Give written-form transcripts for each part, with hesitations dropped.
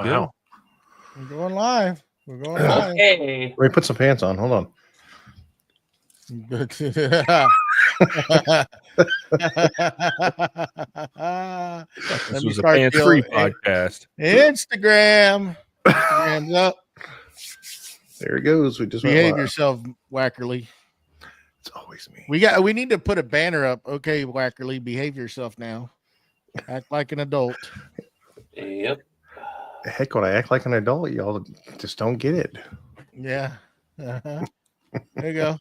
Wow. We're going live. Okay. Let me put some pants on. Hold on. This This was a pants-free podcast. Instagram's up. There it goes. We just Behave went live. yourself, Wackerle. It's always me. We need to put a banner up. Okay, Wackerle, behave yourself now. Act like an adult. Yep. Heck, when I act like an adult, y'all just don't get it. Yeah. Uh-huh. There you go.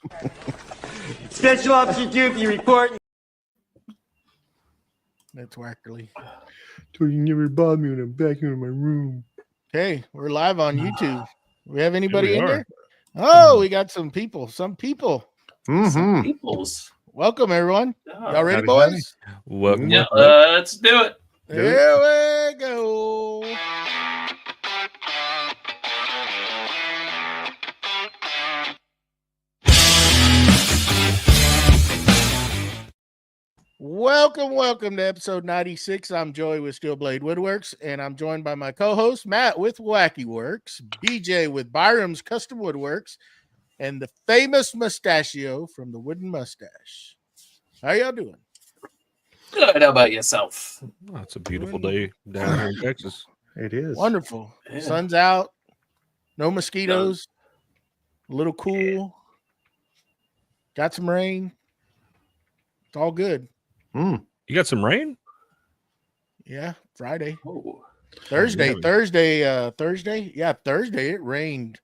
Special Officer Doofy report. That's Wackerle. So you never bother me when I'm back in my room. Okay, we're live on YouTube. We have anybody Here we in are. there? Oh, we got some people. Some people. Mm-hmm. Peoples. Welcome, everyone. Oh. Y'all ready, Howdy, boys? Welcome. Yeah, let's do it. Here we go. Welcome to episode 96. I'm Joey with Steel Blade Woodworks, and I'm joined by my co-host Matt with Wacky Works, BJ with Byroms Custom Woodworks, and the famous Mustachio from the Wooden Mustache. How y'all doing? Good. How about yourself? Oh, it's a beautiful day down here in Texas. It is. Wonderful. Yeah. Sun's out. No mosquitoes. A little cool. Got some rain. It's all good. Mm. You got some rain? Yeah, Friday. Oh. Thursday. yeah. Thursday. Yeah, Thursday it rained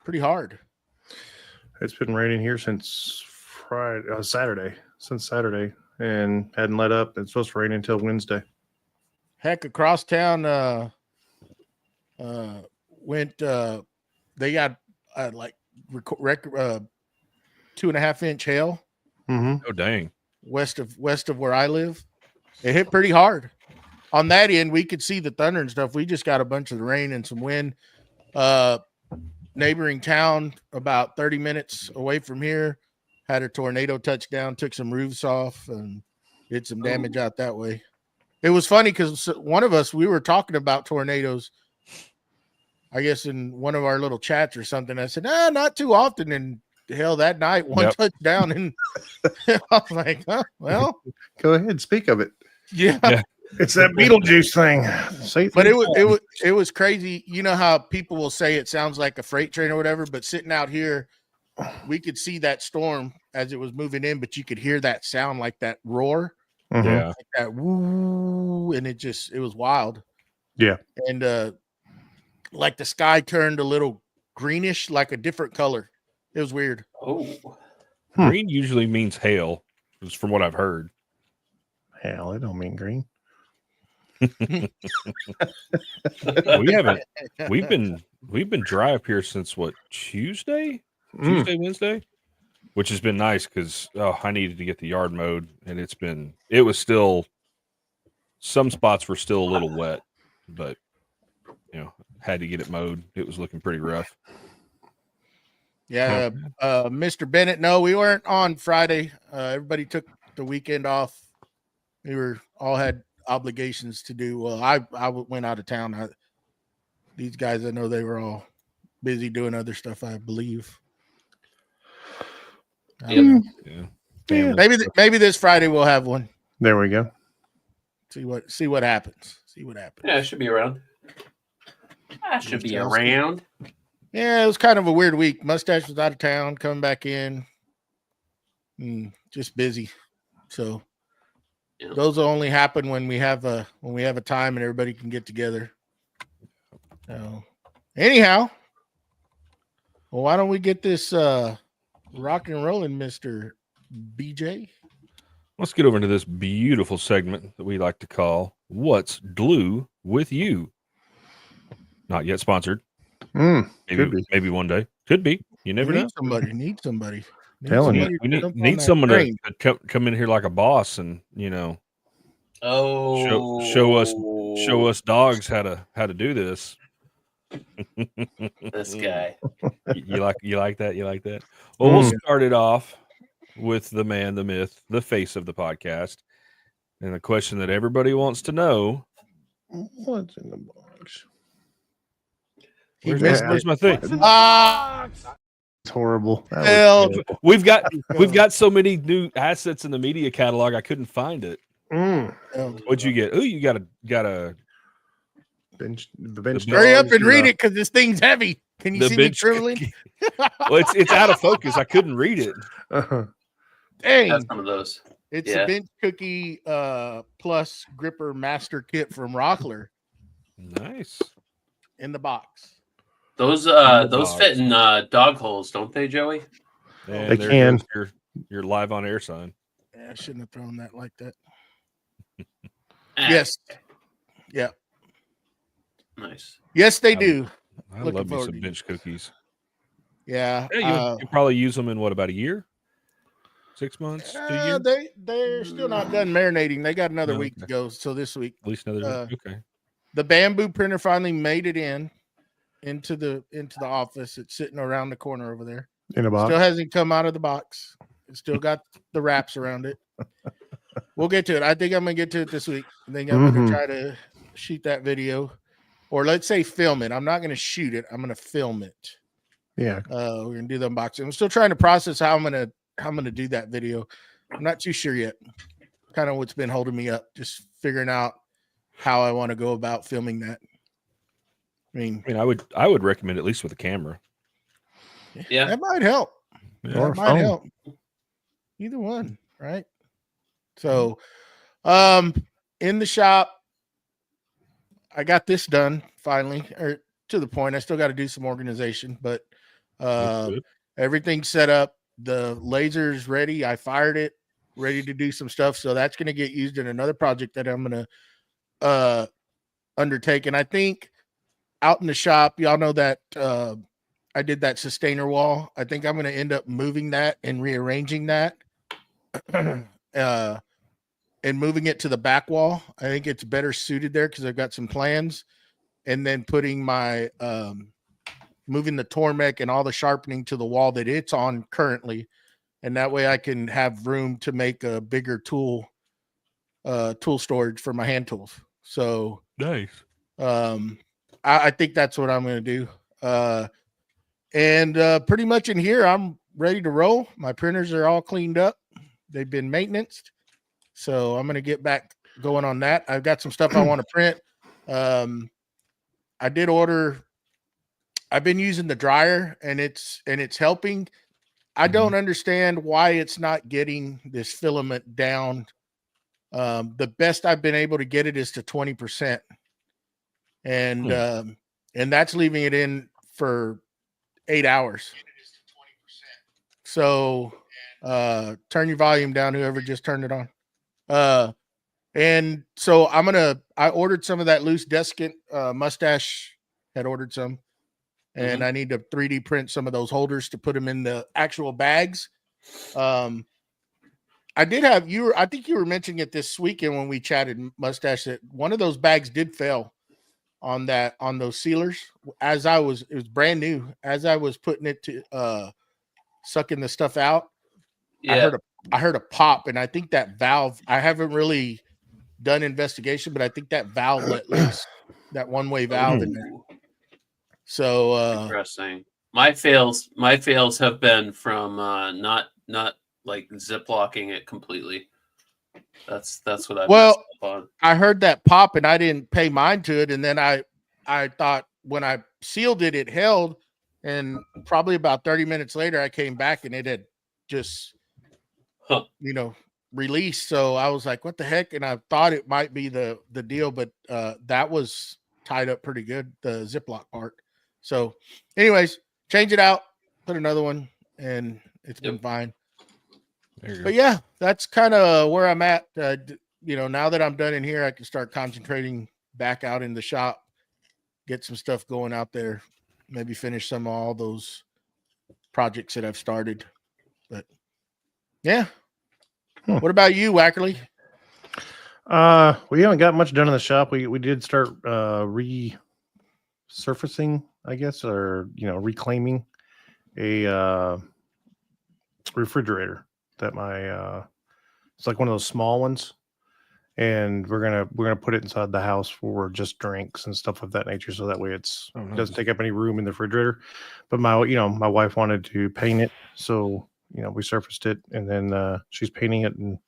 pretty hard. It's been raining here since Saturday. Since Saturday. And hadn't let up. It's supposed to rain until Wednesday. Heck, across town went they got like 2.5-inch hail Mm-hmm. Oh, dang. west of where I live. It hit pretty hard. On that end, we could see the thunder and stuff. We just got a bunch of rain and some wind. Neighboring town about 30 minutes away from here had a tornado touchdown, took some roofs off, and did some damage out that way. It was funny because one of us, we were talking about tornadoes, I guess in one of our little chats or something. I said, nah, not too often. And hell, that night, one touchdown. And I was like, huh, well, Go ahead. Speak of it. yeah. It's that Beetlejuice thing. Say But it was crazy. You know how people will say it sounds like a freight train or whatever, but sitting out here, we could see that storm as it was moving in, but you could hear that sound like that roar, Mhm. Yeah. like that woo, and it was wild. Yeah. And like the sky turned a little greenish, like a different color. It was weird. Oh. Green usually means hail, is from what I've heard. Hell, it don't mean green. We haven't. We've been dry up here since what, Tuesday, Wednesday, which has been nice because I needed to get the yard mowed, and it was still, some spots were still a little wet, but had to get it mowed. It was looking pretty rough. Yeah. Mr. Bennett, no, we weren't on Friday. Everybody took the weekend off. We all had obligations to do. Well, I went out of town. These guys, I know they were all busy doing other stuff, I believe. I don't know. Yeah. Yeah. Maybe this Friday we'll have one. There we go. See what happens. Yeah, it should be around. I should be around. Yeah, it was kind of a weird week. Mustache was out of town, coming back in. Just busy. So Yeah. those will only happen when we have a time and everybody can get together. So anyhow, well, why don't we get this rock and rolling, Mr. BJ? Let's get over into this beautiful segment that we like to call "What's Glue with You." Not yet sponsored. Maybe one day. Could be. You never know. Need somebody. Telling you. We to jump on need that someone train. to come in here like a boss and Oh. show us dogs how to do this. This guy. You like that? Well, we'll start it off with the man, the myth, the face of the podcast, and the question that everybody wants to know: What's in the box? He Where's, missed where's it. my thing? Ah, It's horrible. That was failed. terrible. We've got so many new assets in the media catalog. I couldn't find it. Failed. What'd you get? Oh, you got a The bench. Hurry up dogs, and read the- it because this thing's heavy. Can you the see me bench trembling? cookie. Well, it's out of focus. I couldn't read it. Uh-huh. Dang. Have some of those. It's Yeah. a bench cookie plus gripper master kit from Rockler Nice. in the box. Those the those box. fit in dog holes, don't they, Joey? And They there can. goes your live on air sign. Yeah, I shouldn't have thrown that like that. Ah, Yes. Yeah. Nice. Yes, they do. I Looking love me forward some to bench cookies. Yeah. Yeah, you probably use them in what, about a year? 6 months? 2 years? They're still not done marinating. They got another No, week to okay. go. So this week, At least another. Okay. the bamboo printer finally made it into the office. It's sitting around the corner over there. In a box. Still hasn't come out of the box. It's still got the wraps around it. We'll get to it. I think I'm gonna get to it this week. I think I'm gonna try to shoot that video, or let's say film it. I'm not gonna shoot it. I'm gonna film it. Yeah. We're gonna do the unboxing. I'm still trying to process how I'm gonna do that video. I'm not too sure yet. Kind of what's been holding me up, just figuring out how I want to go about filming that. I mean, I would recommend at least with a camera. Yeah. that might help. Yeah. Or That a might phone. help. Either one, right? So, in the shop, I got this done finally, or to the point. I still got to do some organization, but That's good. everything's set up. The laser's ready. I fired it, ready to do some stuff. So that's going to get used in another project that I'm going to undertake. And I think out in the shop, y'all know that I did that sustainer wall. I think I'm going to end up moving that and rearranging that and moving it to the back wall. I think it's better suited there because I've got some plans, and then putting my moving the Tormek and all the sharpening to the wall that it's on currently. And that way I can have room to make a bigger tool storage for my hand tools. So Nice. I think that's what I'm going to do. And pretty much in here, I'm ready to roll. My printers are all cleaned up. They've been maintained. So I'm going to get back going on that. I've got some stuff I want to print. I did order. I've been using the dryer and it's helping. I don't understand why it's not getting this filament down. The best I've been able to get it is to 20%. And that's leaving it in for 8 hours. So turn your volume down, whoever just turned it on. And so I ordered some of that loose desiccant. Mustache had ordered some, and I need to 3D print some of those holders to put them in the actual bags. I did have I think you were mentioning it this weekend when we chatted, Mustache, that one of those bags did fail on those sealers. It was brand new. As I was putting it to sucking the stuff out, Yeah. I heard a pop, and I think that valve, I haven't really done investigation, but I think that valve let loose, that one-way valve in there. So Interesting. My fails have been from not like ziplocking it completely. That's what I've messed up on. I heard that pop and I didn't pay mind to it, and then I thought when I sealed it, it held, and probably about 30 minutes later I came back and it had just released. So I was like, what the heck? And I thought it might be the deal, but that was tied up pretty good, the Ziploc part. So anyways, change it out, put another one, and it's been fine. But yeah, that's kind of where I'm at. Now that I'm done in here, I can start concentrating back out in the shop, get some stuff going out there, maybe finish some of all those projects that I've started. But yeah. What about you, Wackerle? We haven't got much done in the shop. We did start resurfacing, I guess, or reclaiming a refrigerator that it's like one of those small ones, and we're gonna put it inside the house for just drinks and stuff of that nature, so that way it's Oh, nice. doesn't take up any room in the refrigerator. But my wife wanted to paint it, so we surfaced it, and then she's painting it in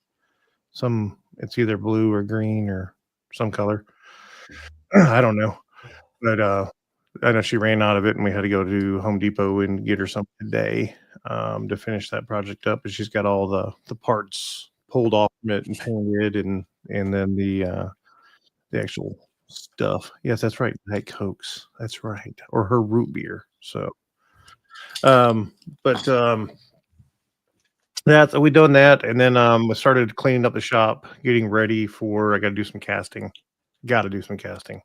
it's either blue or green or some color. I don't know, but I know she ran out of it, and we had to go to Home Depot and get her some today to finish that project up. And she's got all the parts pulled off from it and painted, and then the actual stuff. Yes, that's right. Diet Cokes. That's right. Or her root beer. So, but yeah, so we done that, and then we started cleaning up the shop, getting ready for. I got to do some casting. Got to do some casting.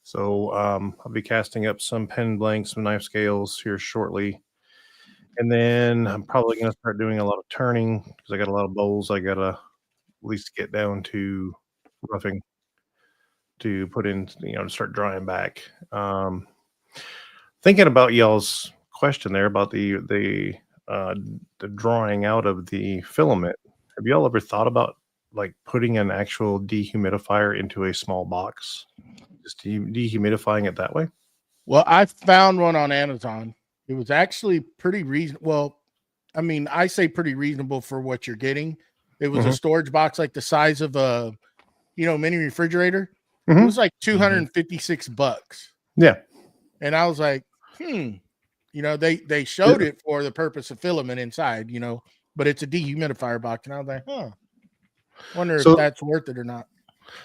So I'll be casting up some pen blanks, some knife scales here shortly. And then I'm probably going to start doing a lot of turning because I got a lot of bowls I got to at least get down to roughing to put in, to start drying back. Thinking about y'all's question there about the drying out of the filament. Have y'all ever thought about like putting an actual dehumidifier into a small box? Just dehumidifying it that way? Well, I found one on Amazon. It was actually pretty reasonable. Well, I mean, I say pretty reasonable for what you're getting. It was a storage box like the size of a, mini refrigerator. It was like $256. Yeah. And I was like, they showed it for the purpose of filament inside, but it's a dehumidifier box. And I was like, wonder if that's worth it or not.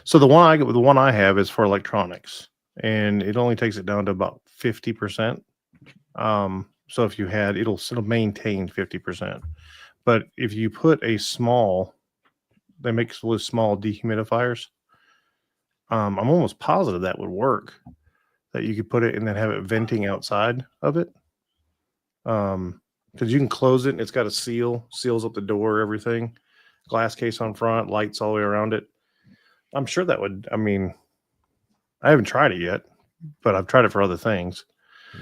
So the one I have is for electronics, and it only takes it down to about 50%. So if you had, it'll maintain 50%. But if you put they make those small dehumidifiers. I'm almost positive that would work. That you could put it and then have it venting outside of it. Because you can close it and it's got a seals up the door, everything, glass case on front, lights all the way around it. I'm sure that would. I mean, I haven't tried it yet, but I've tried it for other things.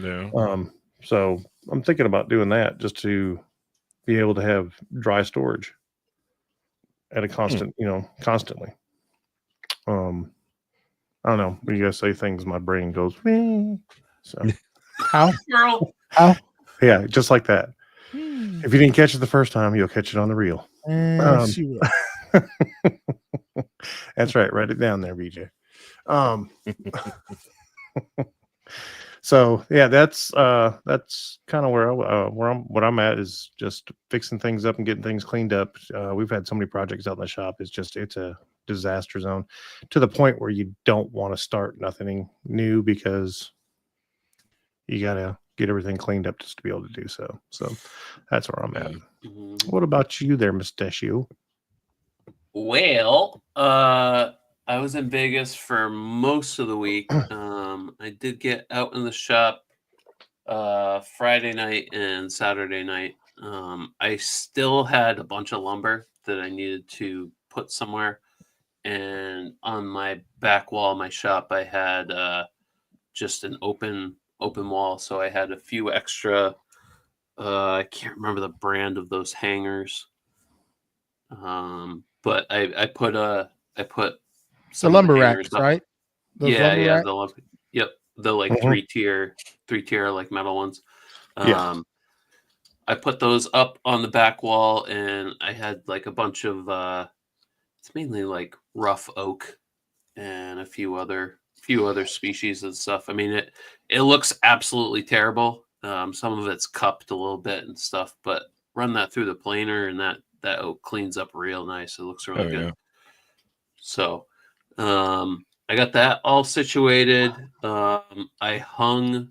Yeah. So I'm thinking about doing that just to be able to have dry storage at a constant, constantly. I don't know. When you guys say things, my brain goes. So How? Yeah, just like that. If you didn't catch it the first time, you'll catch it on the reel. That's right. Write it down there, BJ. So yeah, that's kind of what I'm at is just fixing things up and getting things cleaned up. We've had so many projects out in the shop. It's a disaster zone to the point where you don't want to start nothing new because you gotta get everything cleaned up just to be able to do so. So that's where I'm at. What about you there, Mustachio? Well, I was in Vegas for most of the week. I did get out in the shop Friday night and Saturday night. I still had a bunch of lumber that I needed to put somewhere. And on my back wall of my shop, I had just an open wall. So I had a few extra, I can't remember the brand of those hangers. But I put some the lumber racks, right? Those racks? The like three tier like metal ones. I put those up on the back wall, and I had like a bunch of it's mainly like rough oak and a few other species and stuff. I mean, it looks absolutely terrible. Some of it's cupped a little bit and stuff, but run that through the planer, and that oak cleans up real nice. It looks really good. Yeah. So I got that all situated. I hung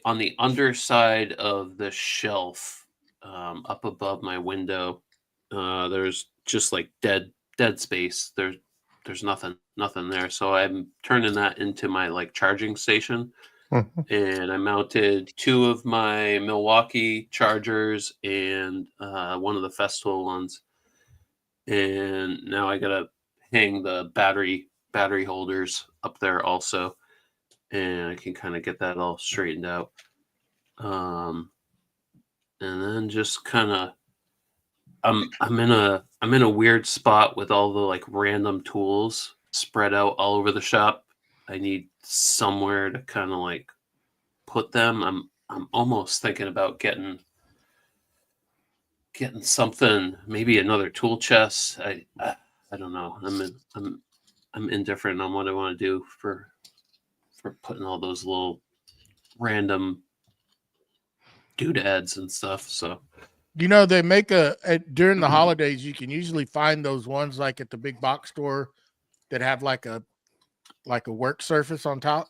on the underside of the shelf up above my window. There's just like dead space. There's nothing there. So I'm turning that into my like charging station. And I mounted 2 of my Milwaukee chargers and one of the Festool ones. And now I gotta hang the battery holders up there also, and I can kind of get that all straightened out. And then just kind of I'm in a weird spot with all the like random tools spread out all over the shop. I need somewhere to kind of like put them. I'm almost thinking about getting something, maybe another tool chest. I don't know. I'm indifferent on what I want to do for putting all those little random doodads and stuff. So they make during the holidays, you can usually find those ones like at the big box store that have like a work surface on top.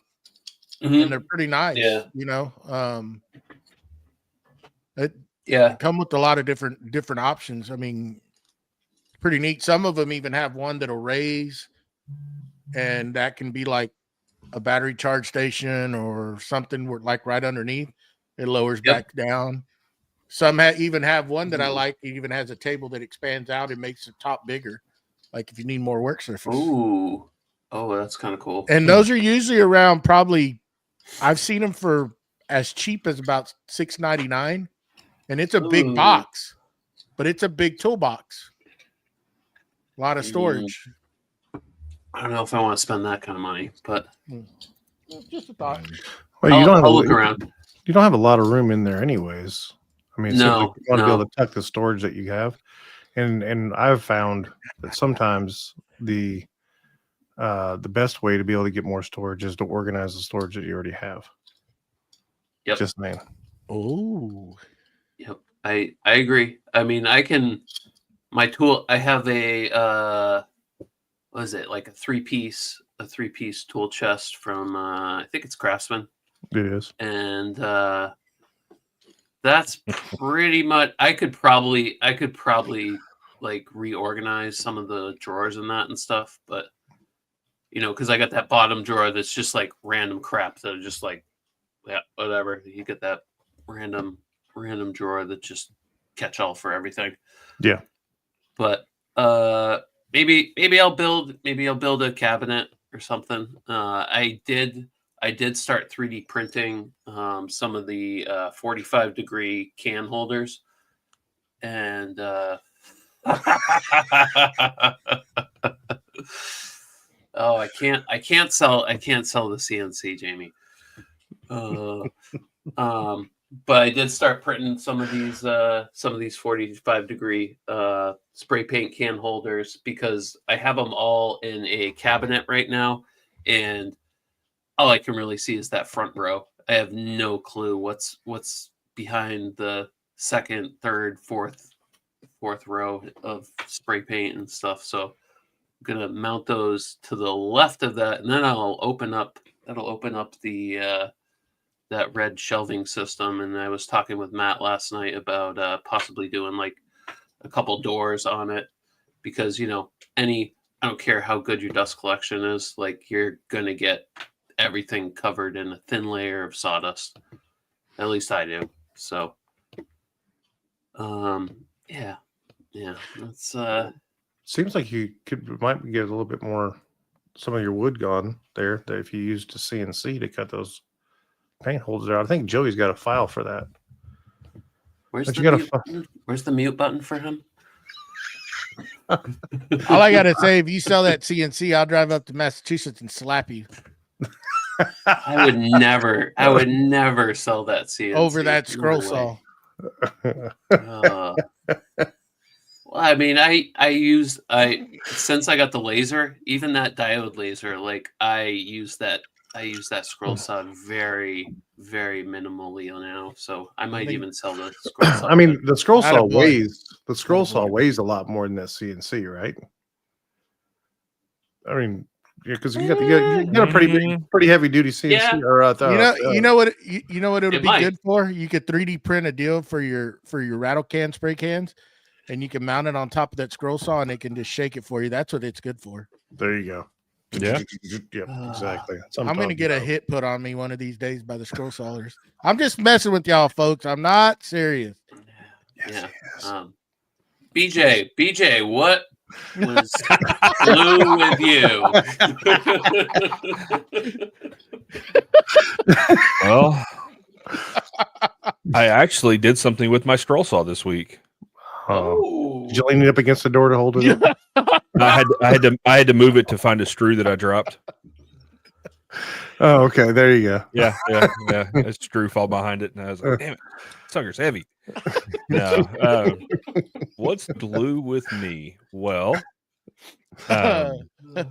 And they're pretty nice. Yeah. Come with a lot of different options. I mean, pretty neat. Some of them even have one that'll raise, and that can be like a battery charge station or something where like right underneath it lowers back down. Some even have one that I like. It even has a table that expands out and makes the top bigger, like if you need more work surface. Ooh, oh, that's kind of cool. And those are usually around probably, I've seen them for as cheap as about $6.99, and it's a big box, but it's a big toolbox. A lot of storage. I don't know if I want to spend that kind of money, but just a thought. Well, I'll look around. You don't have a lot of room in there, anyways. I mean, No, you want to be able to tuck the storage that you have, and I've found that sometimes the best way to be able to get more storage is to organize the storage that you already have. Yep. Just saying. Oh. Yep. I agree. I mean, I have a what is it, like a three-piece tool chest from I think it's Craftsman. It is. And that's pretty much, I could probably like reorganize some of the drawers in that and stuff, but because I got that bottom drawer that's just like random crap that are just like, yeah, whatever. You get that random drawer that just catch all for everything. Yeah. But maybe I'll build a cabinet or something. I did start 3D printing some of the 45-degree can holders, and oh, I can't sell the CNC, Jamie. But I did start printing some of these 45-degree spray paint can holders because I have them all in a cabinet right now, and all I can really see is that front row. I have no clue what's behind the second, third, fourth row of spray paint and stuff. So I'm gonna mount those to the left of that, and then that'll open up the that red shelving system. And I was talking with Matt last night about possibly doing like a couple doors on it, because I don't care how good your dust collection is, like you're gonna get everything covered in a thin layer of sawdust. At least I do. So yeah, that's seems like you might get a little bit more, some of your wood gone there, that if you used a CNC to cut those paint holders out. I think Joey's got a file for that. Where's the mute button for him? All I gotta say, if you sell that CNC, I'll drive up to Massachusetts and slap you. I would never sell that CNC over that scroll saw. Well, I mean, since I got the laser, even that diode laser, like I use that scroll saw very, very minimally now. So I might even sell the scroll saw. I mean, the scroll saw weighs a lot more than that CNC, right? I mean, because you got a pretty heavy duty CNC. Yeah. Or you know what it'll be good for? You could 3D print a deal for your rattle can spray cans, and you can mount it on top of that scroll saw, and it can just shake it for you. That's what it's good for. There you go. Yeah. Yep, exactly. I'm gonna get a hit put on me one of these days by the scroll sawers. I'm just messing with y'all, folks. I'm not serious. Yeah. BJ, what was blue with you? Well, I actually did something with my scroll saw this week. Did you lean it up against the door to hold it up? I had to move it to find a screw that I dropped. Oh, okay. There you go. Yeah. A screw fall behind it, and I was like, "Damn it, sucker's heavy." No. What's glue with me? Well, let's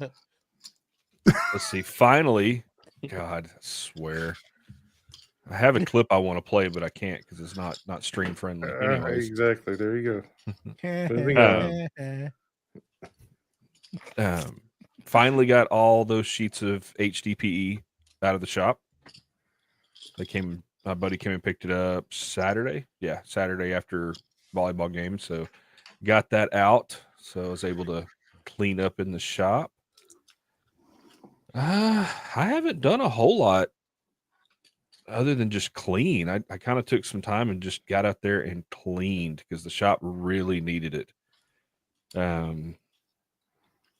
see. Finally, God, I swear, I have a clip I want to play, but I can't because it's not stream friendly. Anyways, Exactly. There you go. Finally got all those sheets of HDPE out of the shop. My buddy came and picked it up Saturday. Yeah, Saturday after volleyball game. So got that out. So I was able to clean up in the shop. I haven't done a whole lot other than just clean. I kind of took some time and just got out there and cleaned because the shop really needed it.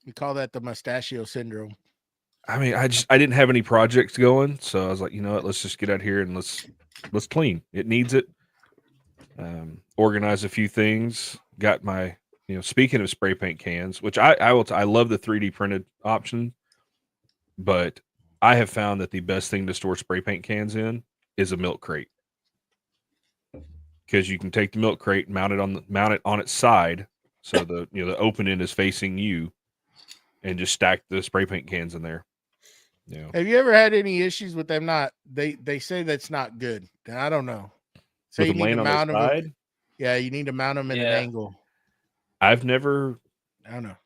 We call that the mustachio syndrome. I mean, I didn't have any projects going, so I was like, you know what, let's just get out here and let's clean. It needs it. Organize a few things. Got my, speaking of spray paint cans, which I love the 3D printed option, but I have found that the best thing to store spray paint cans in is a milk crate, because you can take the milk crate and mount it on its side, so the open end is facing you, and just stack the spray paint cans in there. Have you ever had any issues with them? They say that's not good. I don't know. So you need to mount them. Yeah, you need to mount them in an angle. I've never. I don't know.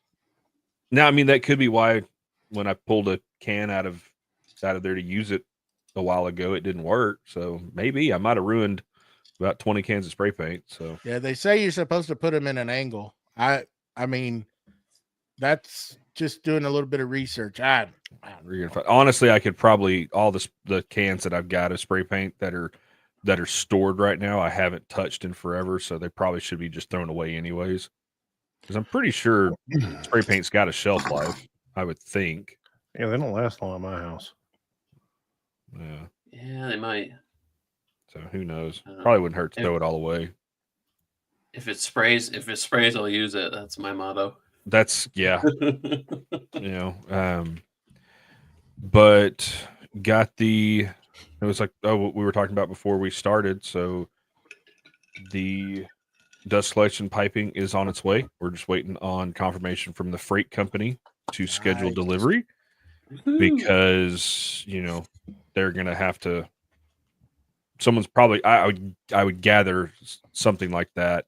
Now, I mean, that could be why when I pulled a can out of there to use it a while ago, it didn't work. So maybe I might have ruined about 20 cans of spray paint. So yeah, they say you're supposed to put them in an angle. I mean, that's just doing a little bit of research. Honestly, I could probably all the cans that I've got of spray paint that are stored right now, I haven't touched in forever, so they probably should be just thrown away anyways. Because I'm pretty sure spray paint's got a shelf life, I would think. Yeah, they don't last long at my house. Yeah, they might. So who knows? Probably wouldn't hurt to throw it all away. If it sprays, I'll use it. That's my motto. That's but got it was like, what we were talking about before we started. So the dust collection piping is on its way. We're just waiting on confirmation from the freight company to schedule delivery, because they're gonna have to. Someone's probably I would gather something like that.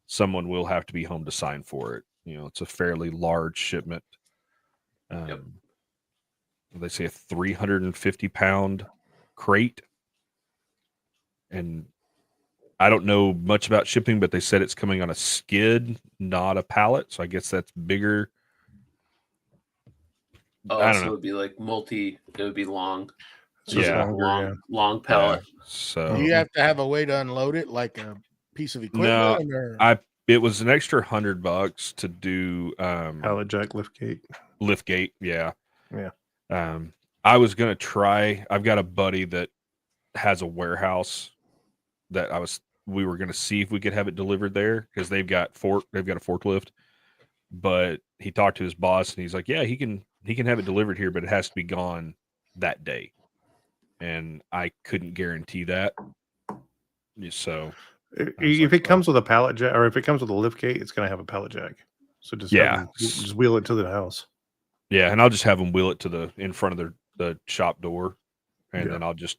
Someone will have to be home to sign for it. It's a fairly large shipment. They say a 350-pound crate, and I don't know much about shipping, but they said it's coming on a skid, not a pallet. So I guess that's bigger. I don't know. It would be like it would be long. Long pallet. So do you have to have a way to unload it, like a piece of equipment? No, it was an extra $100 to do pallet jack lift gate. Yeah. I was gonna try. I've got a buddy that has a warehouse that we were gonna see if we could have it delivered there, because they've got a forklift. But he talked to his boss and he's like, yeah, he can have it delivered here, but it has to be gone that day. And I couldn't guarantee that. So if it comes with a pallet jack, or if it comes with a lift gate, it's going to have a pallet jack. So just wheel it to the house. Yeah, and I'll just have them wheel it in front of the shop door, and then I'll just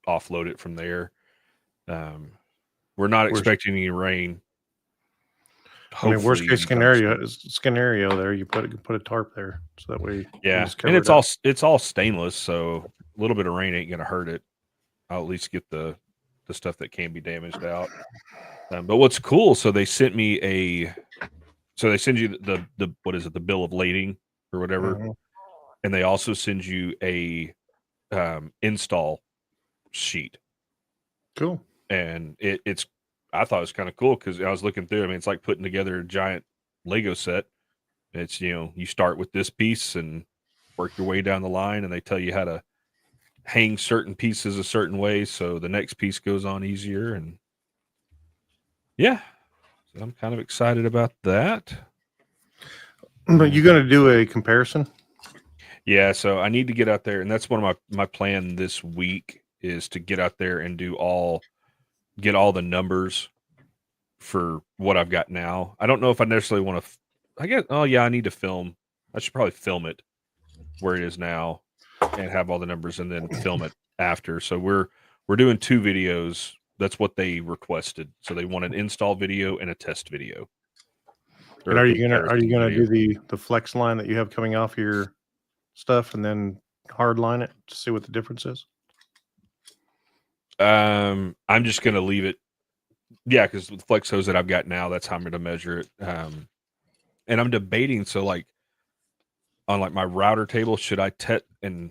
offload it from there. We're not expecting any rain. Worst case scenario there, you put a tarp there, so that way. Yeah, and it's all stainless, so a little bit of rain ain't gonna hurt it. I'll at least get the stuff that can be damaged out. But what's cool? So they sent me they send you the what is it, the bill of lading or whatever, and they also send you a install sheet. Cool. And I thought it was kind of cool because I was looking through. I mean, it's like putting together a giant Lego set. It's, you start with this piece and work your way down the line, and they tell you how to hang certain pieces a certain way so the next piece goes on easier. And yeah, I'm kind of excited about that. But you're going to do a comparison? Yeah, so I need to get out there, and that's one of my plan this week is to get out there and get all the numbers for what I've got now. I don't know if I necessarily want to. I guess. Oh yeah, I need to film. I should probably film it where it is now, and have all the numbers, and then film it after. So we're doing 2 videos. That's what they requested. So they want an install video and a test video. And are you gonna do the flex line that you have coming off your stuff, and then hard line it to see what the difference is? I'm just gonna leave it. Yeah, because the flex hose that I've got now, that's how I'm gonna measure it. And I'm debating. So like on like my router table, should I and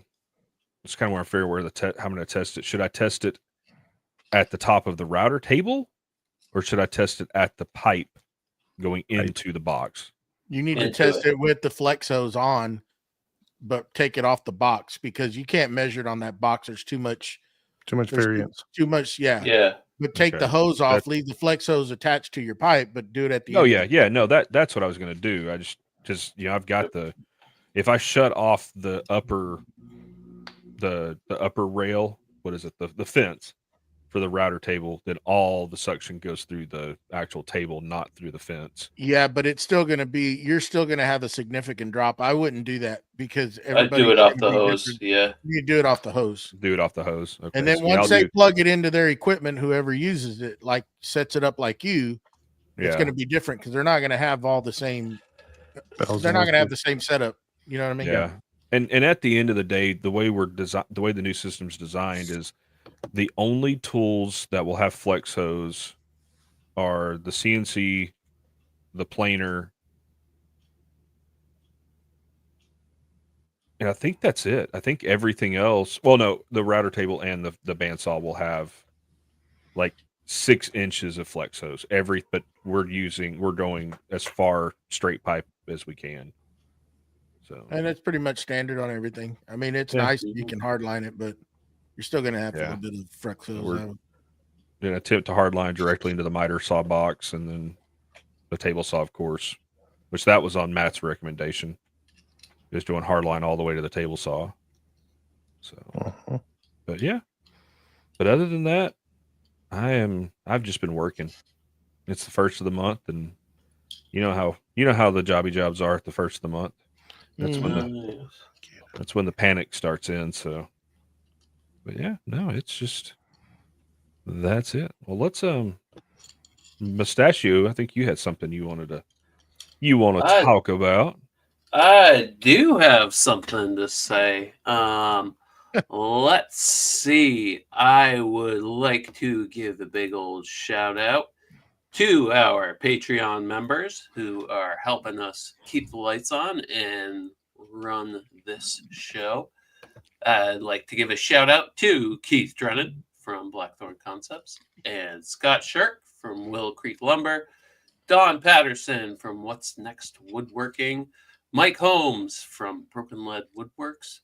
it's kind of where I'm figuring where how I'm gonna test it. Should I test it at the top of the router table, or should I test it at the pipe going into the box? You need to test it with the flex hose on, but take it off the box, because you can't measure it on that box. There's too much variance. Too much, yeah. Yeah. But take the hose off, leave the flex hose attached to your pipe, but do it at the end. Yeah. No, that's what I was gonna do. I just I've got if I shut off the upper rail, what is it? The fence for the router table, then all the suction goes through the actual table, not through the fence. Yeah, but it's still going to be, you're still going to have a significant drop. I wouldn't do that, because everybody do it off the hose. Different. Yeah. You do it off the hose. Do it off the hose. Okay. And then once they plug it into their equipment, whoever uses it, like sets it up like you, it's going to be different, because they're not going to have all the same, they're not going to have the same setup. You know what I mean? Yeah. And at the end of the day, the way the new system's designed is the only tools that will have flex hose are the CNC, the planer, and I think that's it. I think everything else, well, no, the router table and the bandsaw will have like 6 inches of flex hose. But we're going as far straight pipe as we can. So, and it's pretty much standard on everything. I mean, it's nice if you can hardline it, but you're still going to have a little bit of flex hose. We're going to attempt to hardline directly into the miter saw box, and then the table saw, of course, which that was on Matt's recommendation, just doing hardline all the way to the table saw. So, but yeah. But other than that, I've just been working. It's the first of the month, and you know how the jobby jobs are at the first of the month. That's when the panic starts in. So, but yeah, no, it's just that's it. Well, let's Mustachio, I think you had something you want to talk about. I do have something to say. Let's see. I would like to give a big old shout out to our Patreon members who are helping us keep the lights on and run this show. I'd like to give a shout out to Keith Drennan from Blackthorn Concepts, and Scott Shirk from Willow Creek Lumber, Don Patterson from What's Next Woodworking, Mike Holmes from Broken Lead Woodworks,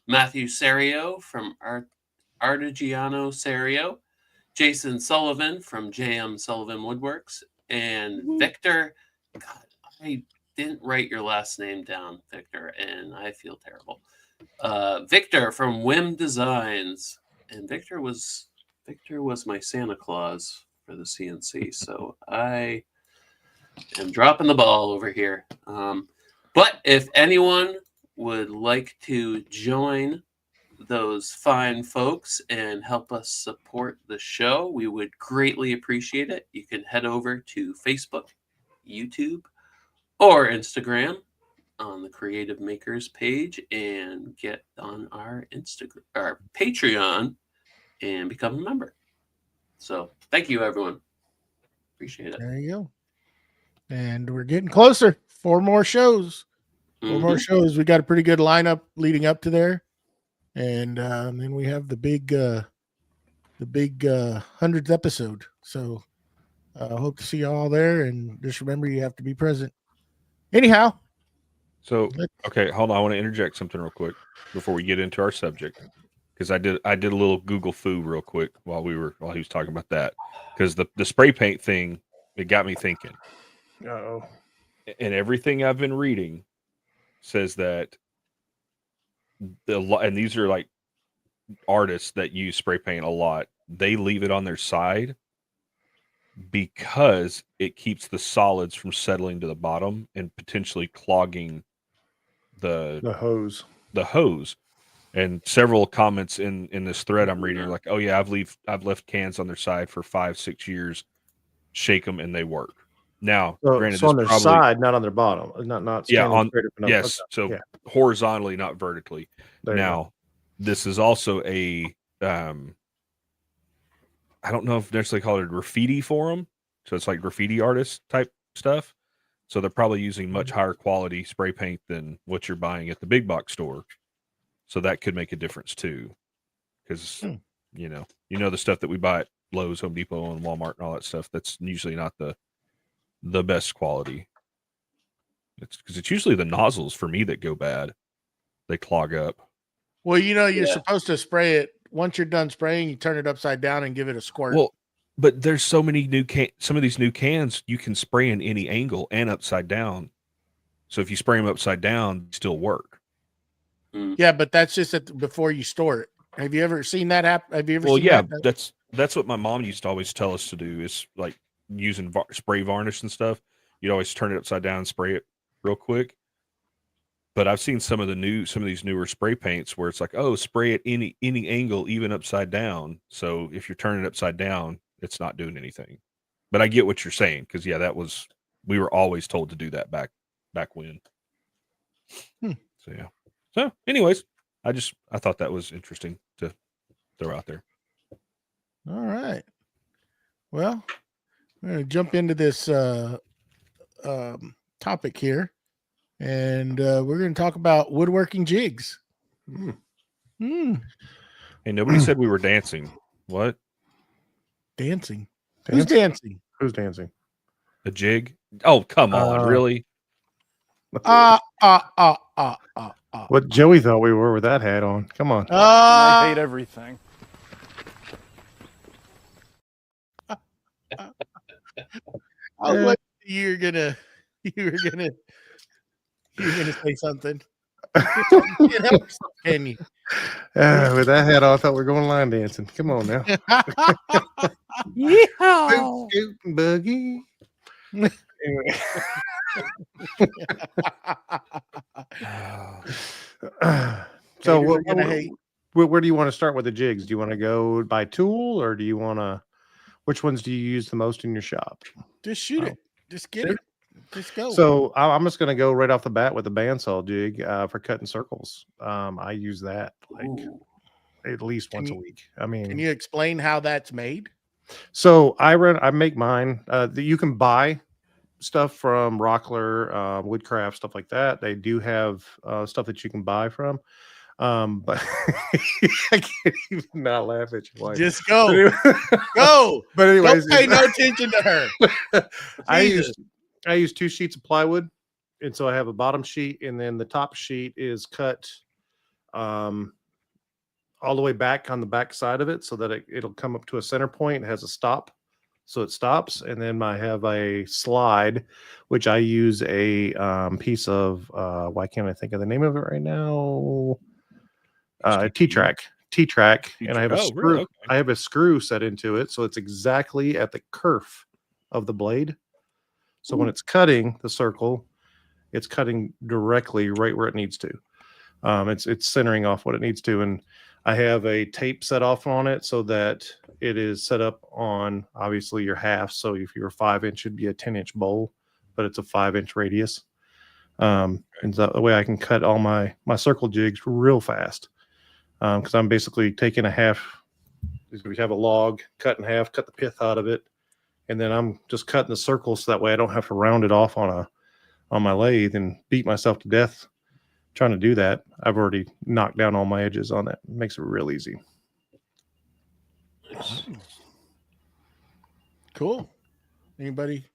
Matthew Serio from Artigiano Serio, Jason Sullivan from JM Sullivan Woodworks, and Victor. God, I didn't write your last name down, Victor, and I feel terrible. Victor from Whim Designs, and Victor was my Santa Claus for the CNC, so I am dropping the ball over here. But if anyone would like to join those fine folks and help us support the show, we would greatly appreciate it. You can head over to Facebook, YouTube, or Instagram on the Creative Makers page and get on our Patreon and become a member. So thank you, everyone. Appreciate it. There you go. And we're getting closer. 4 more shows. 4 more shows. We got a pretty good lineup leading up to there. And then we have the big 100th episode. So I hope to see you all there. And just remember, you have to be present. Anyhow. So, okay, hold on. I want to interject something real quick before we get into our subject. Because I did a little Google foo real quick while he was talking about that. Because the spray paint thing It got me thinking. Oh, And everything I've been reading says that and these are like artists that use spray paint a lot. They leave it on their side because it keeps the solids from settling to the bottom and potentially clogging the hose. And several comments in this thread I'm reading are like, oh yeah, I've left cans on their side for 5-6 years, shake them and they work. Now, granted, So on their probably, side, not on their bottom, not yeah, standing straight up and up. yes, Okay. so Yeah. horizontally, not vertically. There you go. Now, this is also a I don't know if necessarily call it a graffiti forum, so it's like graffiti artist type stuff. So they're probably using much higher quality spray paint than what you're buying at the big box store. So that could make a difference too, because you know the stuff that we buy at Lowe's, Home Depot, and Walmart and all that stuff. That's usually not the best quality. It's because it's usually the nozzles for me that go bad. They clog up. Well, you're supposed to spray it once you're done spraying. You turn it upside down and give it a squirt. Well, but there's so many some of these new cans you can spray in any angle and upside down. So if you spray them upside down, they still work. Yeah, but that's just before you store it. Have you ever seen that happen? Have you ever? Well, seen yeah, that? that's what my mom used to always tell us to do, is like using spray varnish and stuff. You'd always turn it upside down and spray it real quick. But I've seen some of these newer spray paints where it's like, oh, spray it any angle, even upside down. So if you're turning it upside down, it's not doing anything. But I get what you're saying, because yeah, we were always told to do that back when. So yeah. So anyways, I thought that was interesting to throw out there. All right. Well, we're going to jump into this topic here, and we're going to talk about woodworking jigs. Hey, nobody said we were dancing. What? Dancing? Who's dancing? Who's dancing? A jig? Oh, come on, really? What Joey thought we were with that hat on. Come on. I hate everything. You were gonna say something. Can you? With that hat on, I thought we were going line dancing. Come on now. Yeehaw! Scoot and buggy. Anyway. So where do you want to start with the jigs? Do you want to go by tool, or do you want to? Which ones do you use the most in your shop? Just shoot it. Just get it. Just go. So I'm just going to go right off the bat with the bandsaw jig for cutting circles. I use that at least once a week. I mean, can you explain how that's made? So I make mine. You can buy stuff from Wackerle, Woodcraft, stuff like that. They do have stuff that you can buy from. But I can't even not laugh at you. Just go. Go. But anyways, don't pay no attention to her. I use 2 sheets of plywood, and so I have a bottom sheet, and then the top sheet is cut all the way back on the back side of it, so that it'll come up to a center point. It has a stop, so it stops, and then I have a slide, which I use a piece of why can't I think of the name of it right now? T-track, and I have a screw. Really? Okay. I have a screw set into it, so it's exactly at the kerf of the blade. So when it's cutting the circle, it's cutting directly right where it needs to. It's centering off what it needs to, and I have a tape set off on it so that it is set up on obviously your half. So if you're 5-inch, it'd be a 10-inch bowl, but it's a 5-inch radius. And so the way I can cut all my circle jigs real fast. Because I'm basically taking a half. We have a log cut in half, cut the pith out of it, and then I'm just cutting the circles so that way I don't have to round it off on my lathe and beat myself to death trying to do that. I've already knocked down all my edges on that. It makes it real easy. Cool. Anybody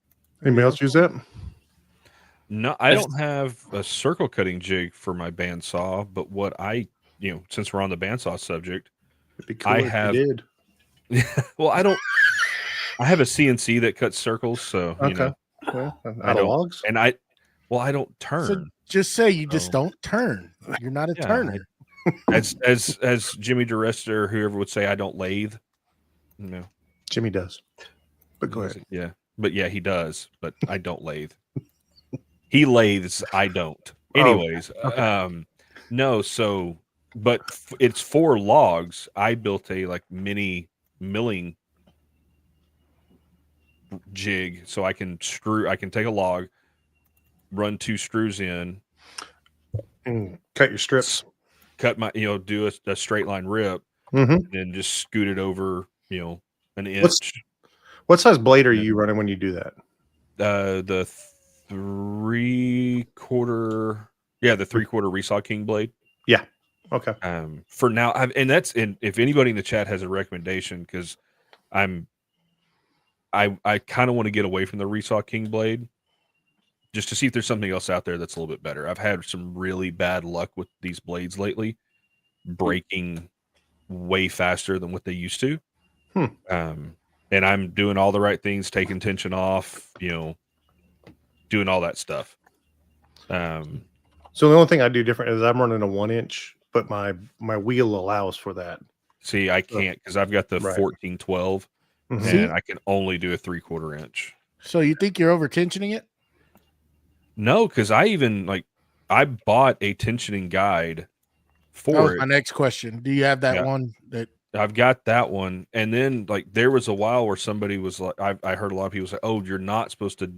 else use that? No, I don't have a circle cutting jig for my bandsaw, but what since we're on the bandsaw subject, It'd be cool I if have. you did. Well, I don't. I have a CNC that cuts circles, so you know. Well, I out of don't, logs. and I don't turn. So just say you just So- don't turn. You're not a Yeah, turner. as Jimmy DeResta or whoever would say, I don't lathe. No, Jimmy does. But go ahead. Yeah, but yeah, he does. But I don't lathe. He lathes. I don't. Anyways, okay. no. So, but it's 4 logs. I built a like mini milling jig, so I can take a log, run 2 screws in, And cut your strips. cut my do a straight line rip, Mm-hmm. and then just scoot it over an inch. What size blade are you running when you do that? The 3/4, the 3/4 Resaw King blade. Yeah. Okay. For now, if anybody in the chat has a recommendation, because I kind of want to get away from the Resaw King blade, just to see if there's something else out there that's a little bit better. I've had some really bad luck with these blades lately, breaking way faster than what they used to. And I'm doing all the right things, taking tension off, doing all that stuff. So the only thing I do different is I'm running a 1-inch, but my wheel allows for that. See, I can't because I've got the 1412, and I can only do a 3/4 inch. So you think you're over tensioning it? No, because I bought a tensioning guide for That was it. my next question. Do you have that one that I've got that one, and then there was a while where somebody was like, I heard a lot of people say, "Oh, you're not supposed to,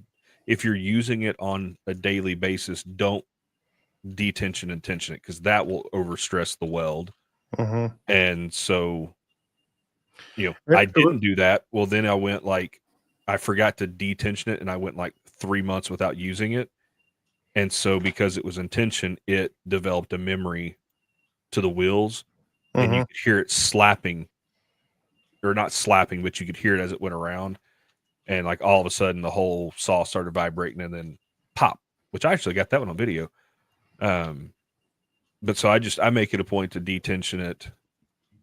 if you're using it on a daily basis, don't detension and tension it because that will overstress the weld." And so, I didn't do that. Well, then I went I forgot to detension it, and I went 3 months without using it, and so because it was in tension, it developed a memory to the wheels. And you could hear it slapping, or not slapping, but you could hear it as it went around. And all of a sudden, the whole saw started vibrating and then pop, which I actually got that one on video. But so I make it a point to detension it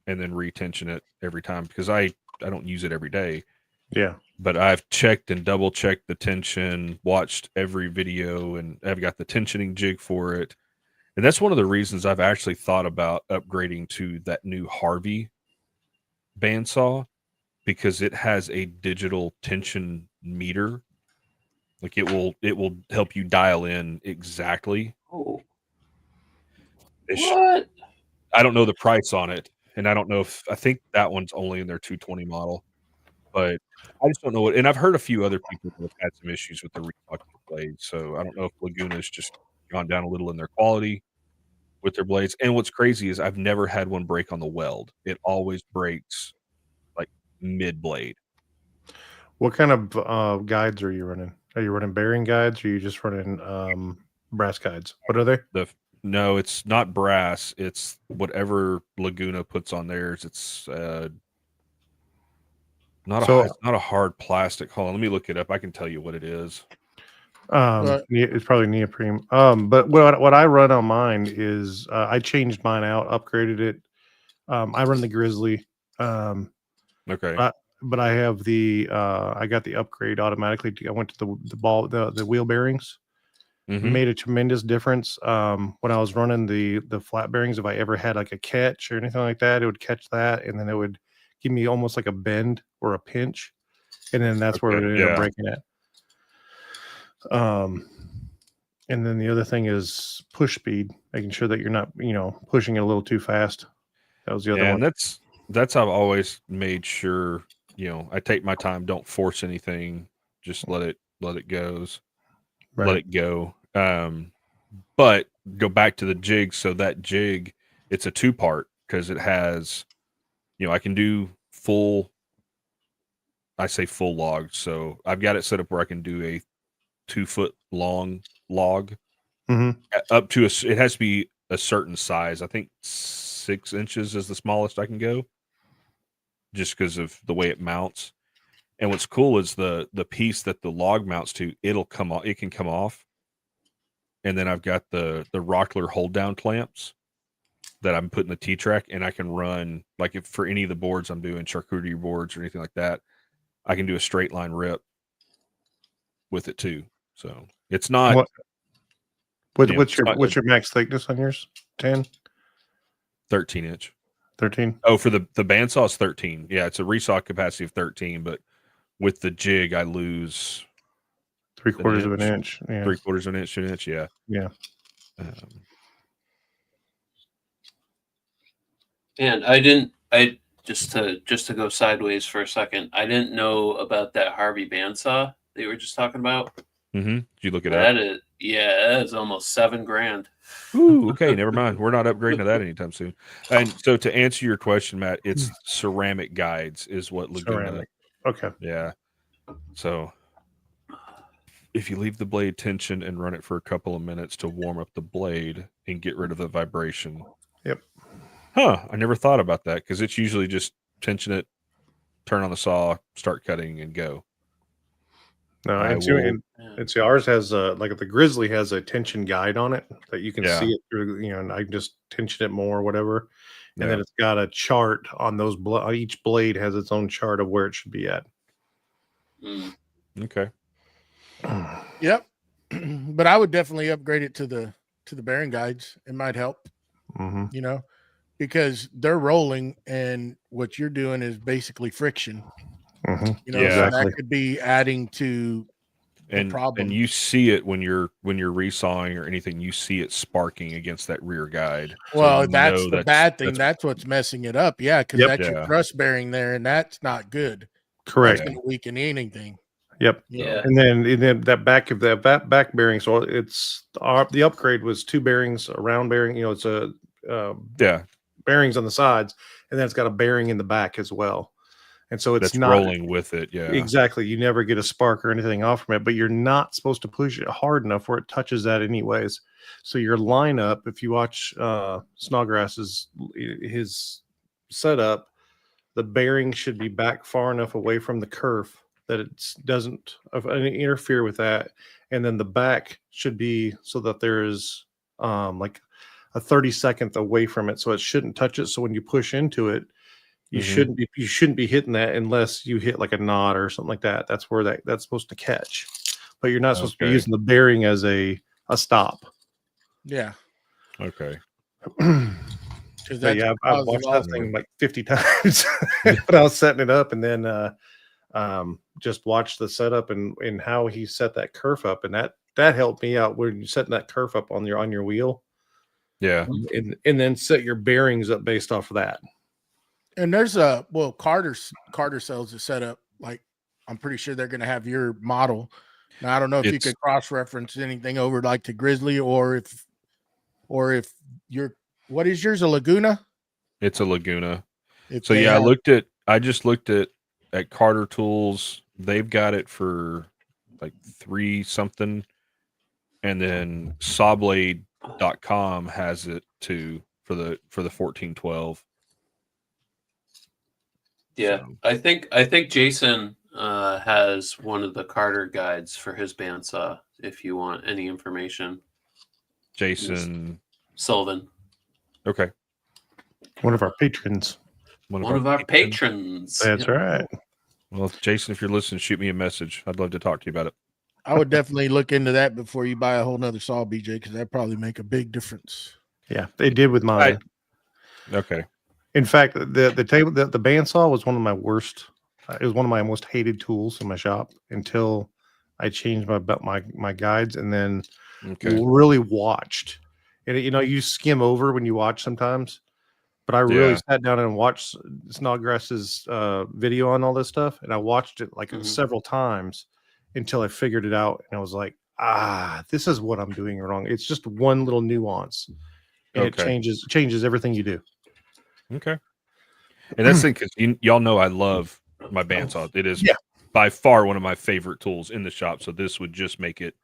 and then retension it every time because I don't use it every day. Yeah. But I've checked and double checked the tension, watched every video, and I've got the tensioning jig for it. And that's one of the reasons I've actually thought about upgrading to that new Harvey bandsaw because it has a digital tension meter. It will help you dial in exactly. Oh. What? I don't know the price on it, and I don't know I think that one's only in their 220 model, but I just don't know what. And I've heard a few other people that have had some issues with the Reebok blade, so I don't know if Laguna's just gone down a little in their quality with their blades. And what's crazy is I've never had one break on the weld. It always breaks mid blade. What kind of guides are you running? Are you running bearing guides or are you just running brass guides? What are they? No, it's not brass. It's whatever Laguna puts on theirs. It's not a hard plastic. Hold on, let me look it up. I can tell you what it is. It's probably neoprene. But what I run on mine is I changed mine out, upgraded it. I run the Grizzly. Okay. But I have I got the upgrade automatically. I went to the wheel bearings. Made a tremendous difference. When I was running the flat bearings, if I ever had a catch or anything like that, it would catch that, and then it would give me almost like a bend or a pinch, and then that's where it ended up breaking it. And then the other thing is push speed, making sure that you're not, pushing it a little too fast. That was the other one. And that's how I've always made sure, I take my time, don't force anything, just let it goes. Right. Let it go. But go back to the jig. So that jig, it's a 2-part because it has, I can do full log. So I've got it set up where I can do a 2-foot long log up to it has to be a certain size. I think 6 inches is the smallest I can go just because of the way it mounts. And what's cool is the piece that the log mounts to, it can come off. And then I've got the Wackerle hold down clamps that I'm putting the T-track, and I can run if for any of the boards I'm doing, charcuterie boards or anything like that, I can do a straight line rip with it too. So it's not. What's your max thickness on yours? 10? 13-inch. 13? Oh, for the bandsaw is 13. Yeah, it's a resaw capacity of 13, but with the jig, I lose 3/4 of an inch. Yeah. 3/4 of an inch to an inch. Yeah. Yeah. And I just to go sideways for a second, I didn't know about that Harvey bandsaw that you were just talking about. Mm-hmm. Did you look it up? That is almost $7,000. Ooh, okay, never mind. We're not upgrading to that anytime soon. And so to answer your question, Matt, it's ceramic guides is what Laguna. Ceramic. Okay. Yeah. So if you leave the blade tension and run it for a couple of minutes to warm up the blade and get rid of the vibration. Yep. Huh. I never thought about that because it's usually just tension it, turn on the saw, start cutting, and go. No, and see, ours has like the Grizzly has a tension guide on it that you can see it through, and I can just tension it more or whatever. And then it's got a chart on those each blade has its own chart of where it should be at. Okay. Yep. But I would definitely upgrade it to the bearing guides. It might help. Mm-hmm. Because they're rolling and what you're doing is basically friction. Mm-hmm. So that could be adding to the problem. And you see it when you're resawing or anything, you see it sparking against that rear guide. Well, so that's the bad thing. That's what's messing it up. Yeah, because that's your thrust bearing there, and that's not good. Correct. That's going to weaken anything. Yep. Yeah. And then that back bearing. So it's the upgrade was 2 bearings, a round bearing. It's a bearings on the sides, and then it's got a bearing in the back as well. And so it's not rolling with it. Yeah, exactly. You never get a spark or anything off from it, but you're not supposed to push it hard enough where it touches that anyways. So your lineup, if you watch Snodgrass's his setup, the bearing should be back far enough away from the kerf that it doesn't interfere with that. And then the back should be so that there is like a 30-second away from it. So it shouldn't touch it. So when you push into it, you shouldn't be hitting that unless you hit like a knot or something like that. That's where that's supposed to catch. But you're not supposed to be using the bearing as a stop. Yeah. Okay. I've watched that thing like 50 times when I was setting it up, and then just watch the setup and how he set that kerf up, and that helped me out when you're setting that kerf up on your wheel. Yeah. And then set your bearings up based off of that. And there's Carter sells a setup. Like, I'm pretty sure they're going to have your model. Now, I don't know if you could cross-reference anything over like to Grizzly or if what is yours, a Laguna? It's a Laguna. I just looked at Carter Tools. They've got it for like 3 something. And then sawblade.com has it too for the 1412. Yeah, so. I think Jason has one of the Carter guides for his bandsaw. If you want any information, Jason Sullivan. Okay, one of our patrons. One of our patrons. That's right. Well, Jason, if you're listening, shoot me a message. I'd love to talk to you about it. I would definitely look into that before you buy a whole nother saw, BJ, because that'd probably make a big difference. Yeah, they did with mine. Okay. In fact, the bandsaw was one of my worst. It was one of my most hated tools in my shop until I changed my guides, and then really watched. And you skim over when you watch sometimes, but I really sat down and watched Snodgrass's video on all this stuff, and I watched it like several times until I figured it out, and I was like, this is what I'm doing wrong. It's just one little nuance, and it changes everything you do. Okay. And that's the thing, because y'all know I love my bandsaw. It is by far one of my favorite tools in the shop. So this would just make it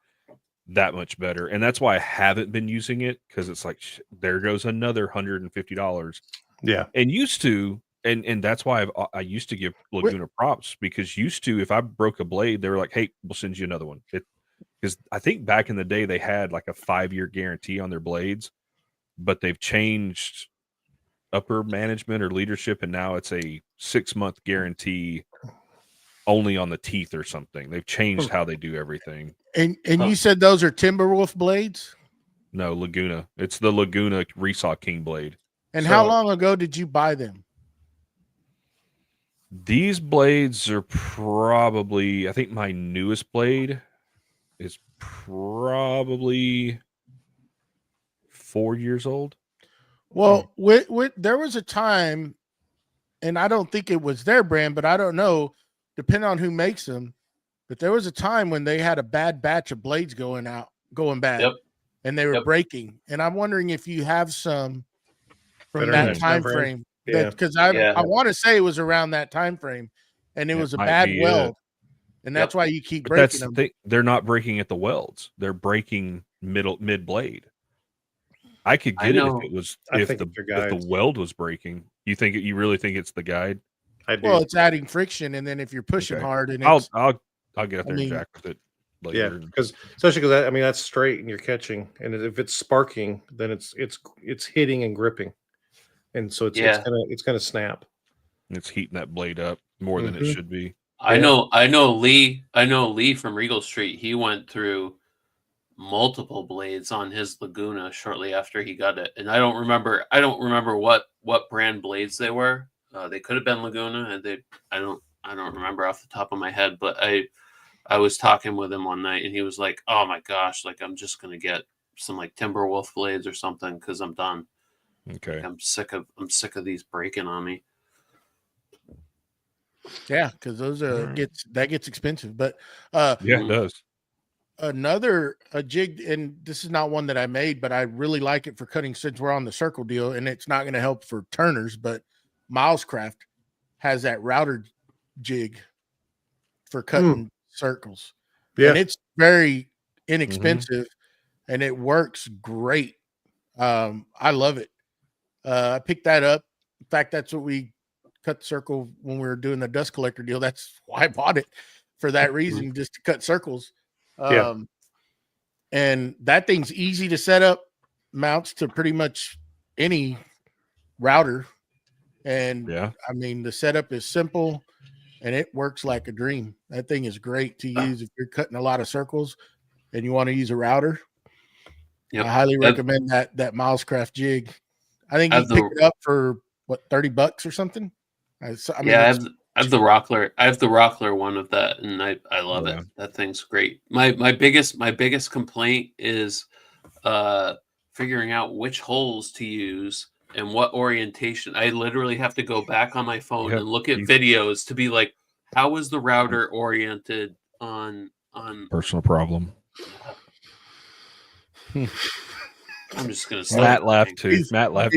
that much better. And that's why I haven't been using it, because it's like, there goes another $150. Yeah. And used to, and that's why I used to give Laguna props, because used to, if I broke a blade, they were like, hey, we'll send you another one. Because I think back in the day, they had like a 5-year guarantee on their blades, but they've changed upper management or leadership, and now it's a 6-month guarantee only on the teeth or something. They've changed how they do everything. And you said those are Timberwolf blades? No, Laguna. It's the Laguna Resaw King blade. And how long ago did you buy them? These blades are probably, I think my newest blade is probably 4 years old. Well, there was a time, and I don't think it was their brand, but I don't know, depending on who makes them. But there was a time when they had a bad batch of blades going bad, and they were breaking. And I'm wondering if you have some from that time frame. Because I want to say it was around that time frame, and it was a bad weld, and that's why you keep breaking them. They're not breaking at the welds; they're breaking mid blade. I could get it if it was if the weld was breaking. You really think it's the guide? I do. Well, it's adding friction, and then if you're pushing hard, and I'll get up there and jack with it later. Yeah, especially because that's straight and you're catching, and if it's sparking, then it's hitting and gripping, and so it's gonna snap. It's heating that blade up more than it should be. I know Lee from Regal Street. He went through multiple blades on his Laguna shortly after he got it, and I don't remember what brand blades they were. They could have been Laguna, and I don't remember off the top of my head, but I was talking with him one night, and he was like, "Oh my gosh, like I'm just gonna get some like Timberwolf blades or something because I'm done. Okay, like, I'm sick of these breaking on me." Yeah, because those gets expensive, but it does. Another jig, and this is not one that I made, but I really like it for cutting since we're on the circle deal, and it's not going to help for turners, but Milescraft has that router jig for cutting circles. Yeah, and it's very inexpensive and it works great. I love it. I picked that up. In fact, that's what we cut the circle when we were doing the dust collector deal. That's why I bought it, for that reason, just to cut circles. And that thing's easy to set up, mounts to pretty much any router. And I mean, the setup is simple and it works like a dream. That thing is great to use if you're cutting a lot of circles and you want to use a router. I highly recommend that Milescraft jig. I think you pick it up for what, $30 or something. I have the Rockler. I have the Rockler one of that, and I love it. That thing's great. My biggest complaint is figuring out which holes to use and what orientation. I literally have to go back on my phone and look at videos to be like, how is the router oriented on personal problem. I'm just gonna say Matt laughed too. Matt laughed.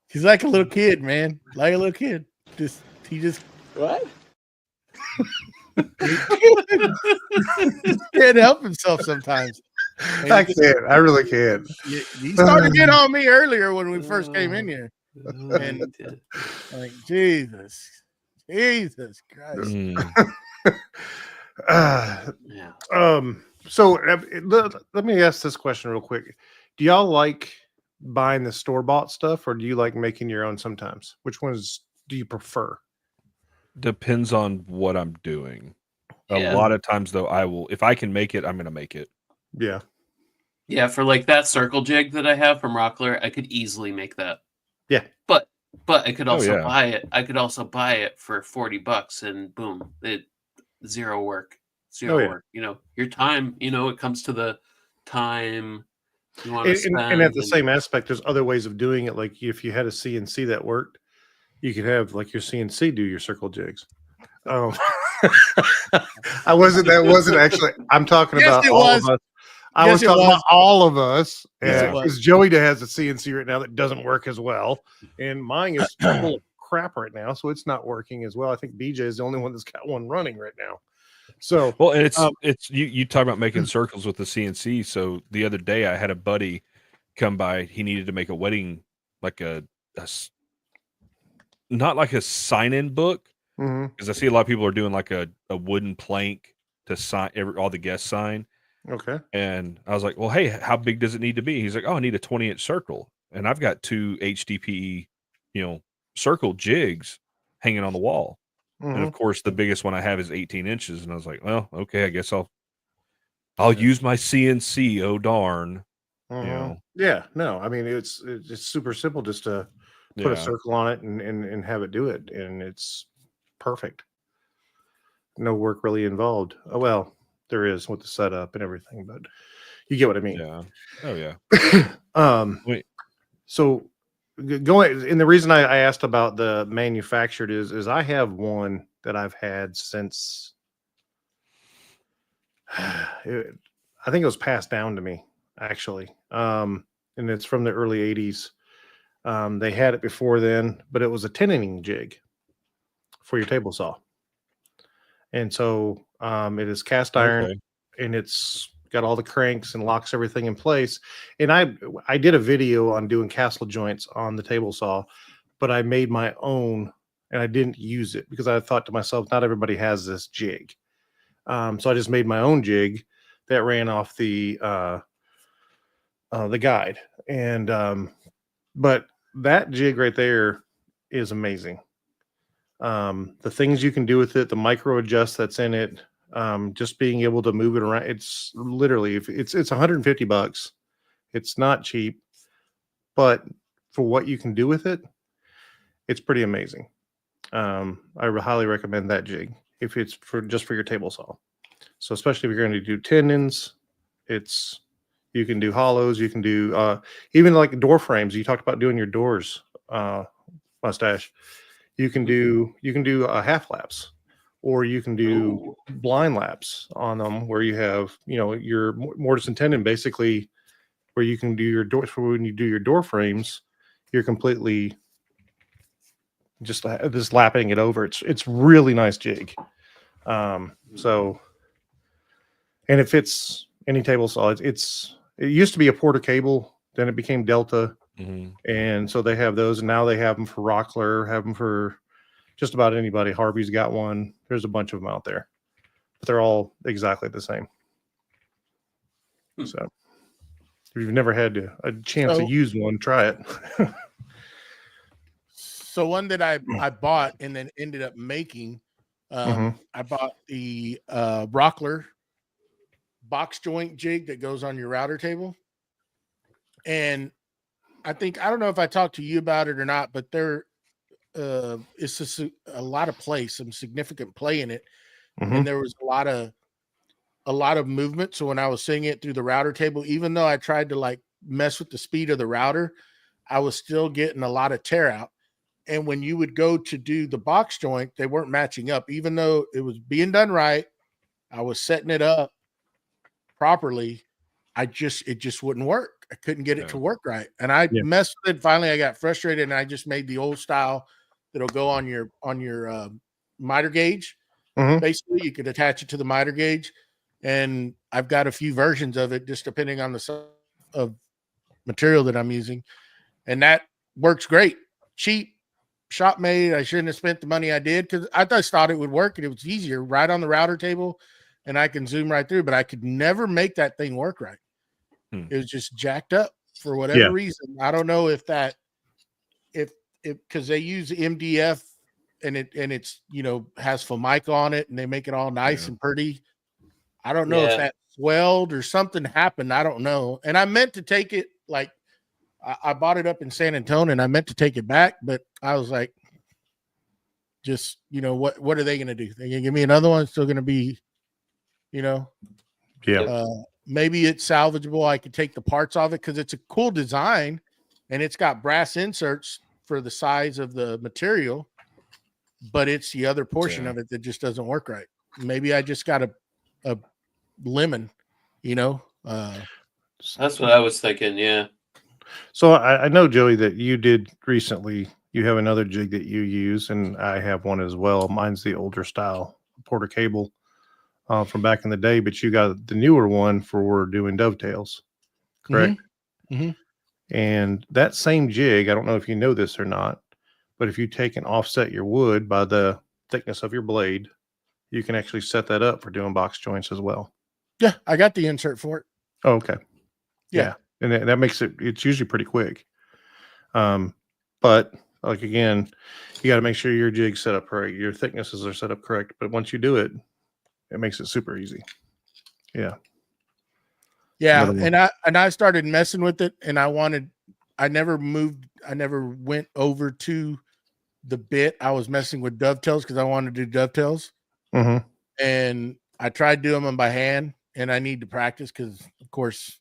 He's like a little kid, man. Like a little kid. He just what? He can't help himself sometimes. I can't. I really can't. He started to get on me earlier when we first came in here. And like, Jesus Christ. So let me ask this question real quick. Do y'all like buying the store-bought stuff, or do you like making your own sometimes? Which ones do you prefer? Depends on what I'm doing. A lot of times, though, I will, if I can make it, I'm going to make it. Yeah, for like that circle jig that I have from Rockler, I could easily make that. Yeah. But I could also buy it. I could also buy it for $40 and boom, zero work. Work. You know, your time, it comes to the time you want to spend. And at the same aspect, there's other ways of doing it. Like if you had a CNC that worked, you could have like your CNC do your circle jigs. That wasn't actually, I'm talking about all of us. I was talking about all of us. Because Joey has a CNC right now that doesn't work as well. And mine is full of crap right now. So it's not working as well. I think BJ is the only one that's got one running right now. So well, and it's you talk about making circles with the CNC. So the other day I had a buddy come by. He needed to make a wedding, like not like a sign-in book, because I see a lot of people are doing like a wooden plank to sign all the guests sign. Okay. And I was like, well, hey, how big does it need to be? He's like, oh, I need a 20-inch circle, and I've got 2 HDPE, circle jigs. hanging on the wall. And Mhm. of course, the biggest one I have is 18 inches. And I was like, well, okay, I guess I'll use my CNC. Oh darn, you Mhm. know. Yeah, no, I mean it's super simple just to put a Yeah, circle on it and have it do it, and it's perfect. No work really involved. Oh, well, there is with the setup and everything, but you get what I mean. yeah, oh yeah. Wait, So going, and the reason I asked about the manufactured is I have one that I've had since I think it was passed down to me actually, and it's from the early '80s. They had it before then, but it was a tenon jig for your table saw, and so it is cast iron, okay, and it's got all the cranks and locks everything in place. And I did a video on doing castle joints on the table saw, but I made my own and I didn't use it because I thought to myself, not everybody has this jig. So I just made my own jig that ran off the guide. And but that jig right there is amazing. The things you can do with it, the micro adjust that's in it, just being able to move it around. It's literally, if it's $150. It's not cheap, but for what you can do with it, it's pretty amazing. I highly recommend that jig if it's for just for your table saw. So especially if you're going to do tendons, it's you can do hollows, you can do even like door frames. You talked about doing your doors, Mustache. You can do half laps, or you can do Ooh. blind laps on them where you have your mortise and tenon basically, where you can do your doors. For when you do your door frames, you're completely just lapping it over. It's really nice jig. So, and it fits any table saw. It used to be a Porter cable, then it became Delta, and so they have those, and now they have them for Rockler, have them for just about anybody. Harvey's got one. There's a bunch of them out there, but they're all exactly the same. So if you've never had a chance to use one, try it. So one that I bought and then ended up making, I bought the Rockler box joint jig that goes on your router table. And I don't know if I talked to you about it or not, but there it's just a lot of play, some significant play in it. And there was a lot of movement. So when I was seeing it through the router table, even though I tried to like mess with the speed of the router, I was still getting a lot of tear out. And when you would go to do the box joint, they weren't matching up, even though it was being done right. I was setting it up properly. It just wouldn't work. I couldn't get it to work right. And I messed with it. Finally, I got frustrated and I just made the old style that'll go on your miter gauge. Basically, you could attach it to the miter gauge. And I've got a few versions of it, just depending on the size of material that I'm using. And that works great. Cheap, shop made. I shouldn't have spent the money I did because I just thought it would work and it was easier right on the router table and I can zoom right through, but I could never make that thing work right. It was just jacked up for whatever reason. I don't know if because they use MDF and it's has Formica on it and they make it all nice and pretty. I don't know if that swelled or something happened. I don't know. And I meant to take it, like I bought it up in San Antonio and I meant to take it back, but I was like, just, what are they going to do? They're going to give me another one. It's still going to be, maybe it's salvageable. I could take the parts of it because it's a cool design and it's got brass inserts for the size of the material, but it's the other portion of it that just doesn't work right. Maybe I just got a lemon, That's what I was thinking. Yeah. So I know, Joey, that you did recently. You have another jig that you use, and I have one as well. Mine's the older style Porter cable from back in the day, but you got the newer one for doing dovetails, correct? And that same jig, I don't know if you know this or not, but if you take and offset your wood by the thickness of your blade, you can actually set that up for doing box joints as well. Yeah, I got the insert for it. Oh, okay. Yeah. And that makes it's usually pretty quick. But Like again, you got to make sure your jig's set up correct, your thicknesses are set up correct. But once you do it, it makes it super easy. Yeah. Yeah, Another and I started messing with it, and I never went over to the bit. I was messing with dovetails because I wanted to do dovetails, Mm-hmm. and I tried doing them by hand, and I need to practice because, of course,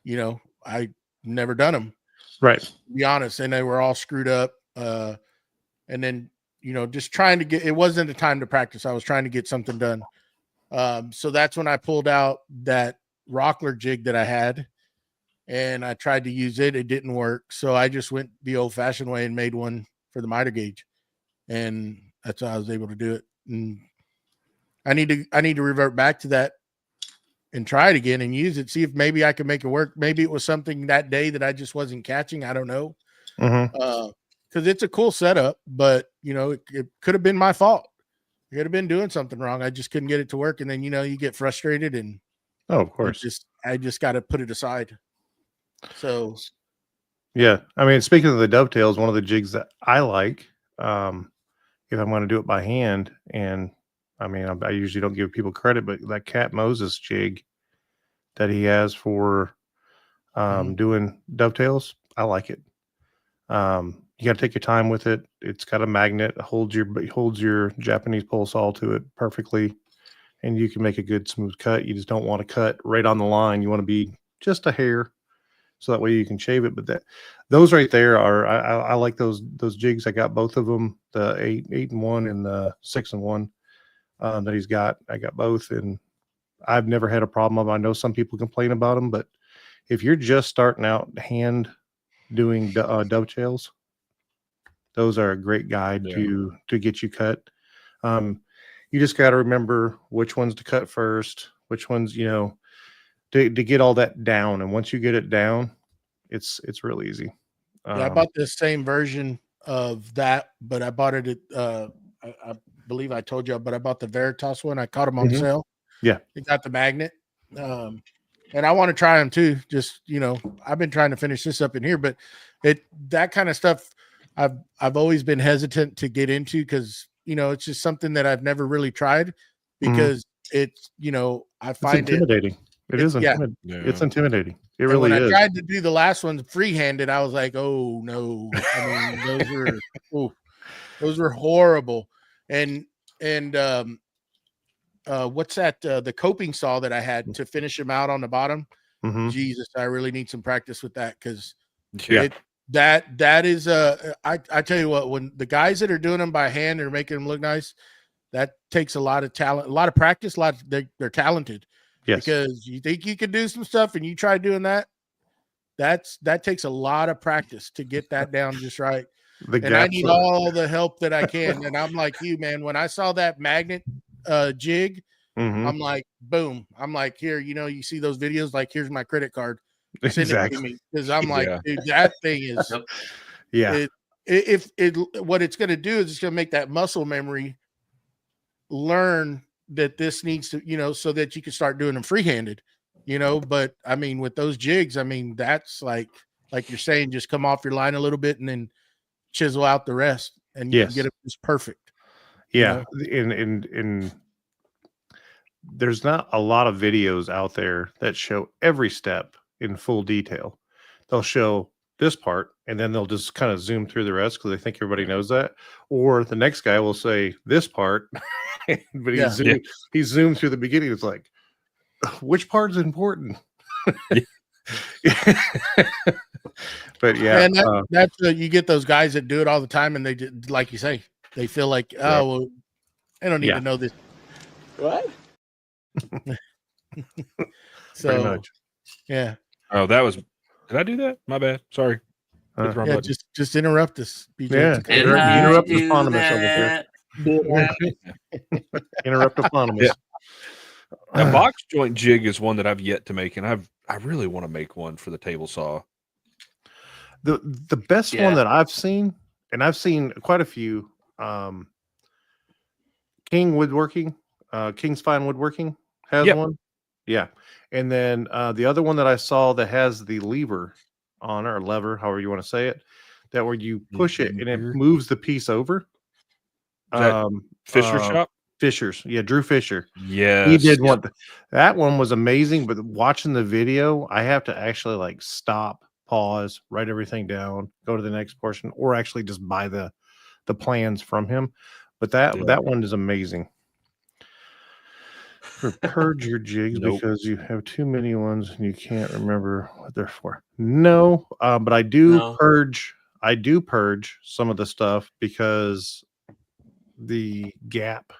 you know, I never done them. Right. To be honest, and they were all screwed up. And then, you know, just trying to get, it wasn't a time to practice. I was trying to get something done. So that's when I pulled out that Wackerle jig that I had, and I tried to use it. It didn't work. So I just went the old fashioned way and made one for the miter gauge. And that's how I was able to do it. And I need to revert back to that and try it again and use it. See if maybe I can make it work. Maybe it was something that day that I just wasn't catching. I don't know. Mm-hmm. Because it's a cool setup, but you know, it could have been my fault. I could have been doing something wrong. I just couldn't get it to work. And then, you know, you get frustrated and Oh, of course. I just got to put it aside. So, Yeah. I mean, speaking of the dovetails, one of the jigs that I like, if I'm going to do it by hand, and I mean, I usually don't give people credit, but that Cat Moses jig that he has for doing dovetails, I like it. You got to take your time with it. It's got a magnet, it holds your Japanese pole saw to it perfectly, and you can make a good smooth cut. You just don't want to cut right on the line. You want to be just a hair, so that way you can shave it. But those right there are I like those jigs. I got both of them, the 8-in-1 and the 6-in-1 that he's got. I got both, and I've never had a problem of them. I know some people complain about them, but if you're just starting out hand doing dovetails, those are a great guide to get you cut. You just got to remember which ones to cut first, which ones, you know, to get all that down. And once you get it down, it's real easy. yeah, I bought the same version of that, but I bought it at, I believe I told you, but I bought the Veritas one. I caught them on sale. Yeah. It got the magnet. And I want to try them too. Just, you know, I've been trying to finish this up in here, but that kind of stuff I've always been hesitant to get into because, you know, it's just something that I've never really tried because it's, you know, I find it's intimidating. It is intimidating. Yeah. It's intimidating. It really when is. I tried to do the last one free-handed, I was like, oh no. I mean, those were horrible. And what's that? The coping saw that I had to finish them out on the bottom. Jesus, I really need some practice with that because that is I tell you what, when the guys that are doing them by hand are making them look nice, that takes a lot of talent, a lot of practice, they're talented. Yes. Because you think you can do some stuff and you try doing that. That takes a lot of practice to get that down just right. And I need all the help that I can. And I'm like you, man. When I saw that magnet jig, I'm like, boom. I'm like, here, you know, you see those videos, like, here's my credit card. Send it to me. Because I'm like, dude, that thing is what it's gonna do is it's gonna make that muscle memory learn that this needs to, you know, so that you can start doing them free-handed, you know. But I mean, with those jigs, I mean, that's like you're saying, just come off your line a little bit and then chisel out the rest, and you can get it just perfect. Yeah, you know? And there's not a lot of videos out there that show every step in full detail. They'll show this part, and then they'll just kind of zoom through the rest because they think everybody knows that. Or the next guy will say this part, but he zoomed through the beginning. It's like, which part is important? But yeah, and that's you get those guys that do it all the time, and they just, like you say, they feel like, oh, well, I don't need to know this. What? So, pretty much. Yeah. Oh, did I do that? My bad. Sorry. Yeah, just interrupt us, BJ. Yeah, interrupt autonomous over here. Interrupt autonomous. A box joint jig is one that I've yet to make, and I really want to make one for the table saw. The best one that I've seen, and I've seen quite a few, King Woodworking, King's Fine Woodworking has one. Yeah. And then the other one that I saw that has the lever on, or lever, however you want to say it, that where you push it and it Here. moves the piece over. Is that Fisher Shop? Fisher's, yeah, Drew Fisher. Yes. He did one. That one was amazing, but watching the video, I have to actually like stop, pause, write everything down, go to the next portion, or actually just buy the plans from him. But that one is amazing. Purge your jigs because you have too many ones and you can't remember what they're for. No, but I do purge. I do purge some of the stuff because the gap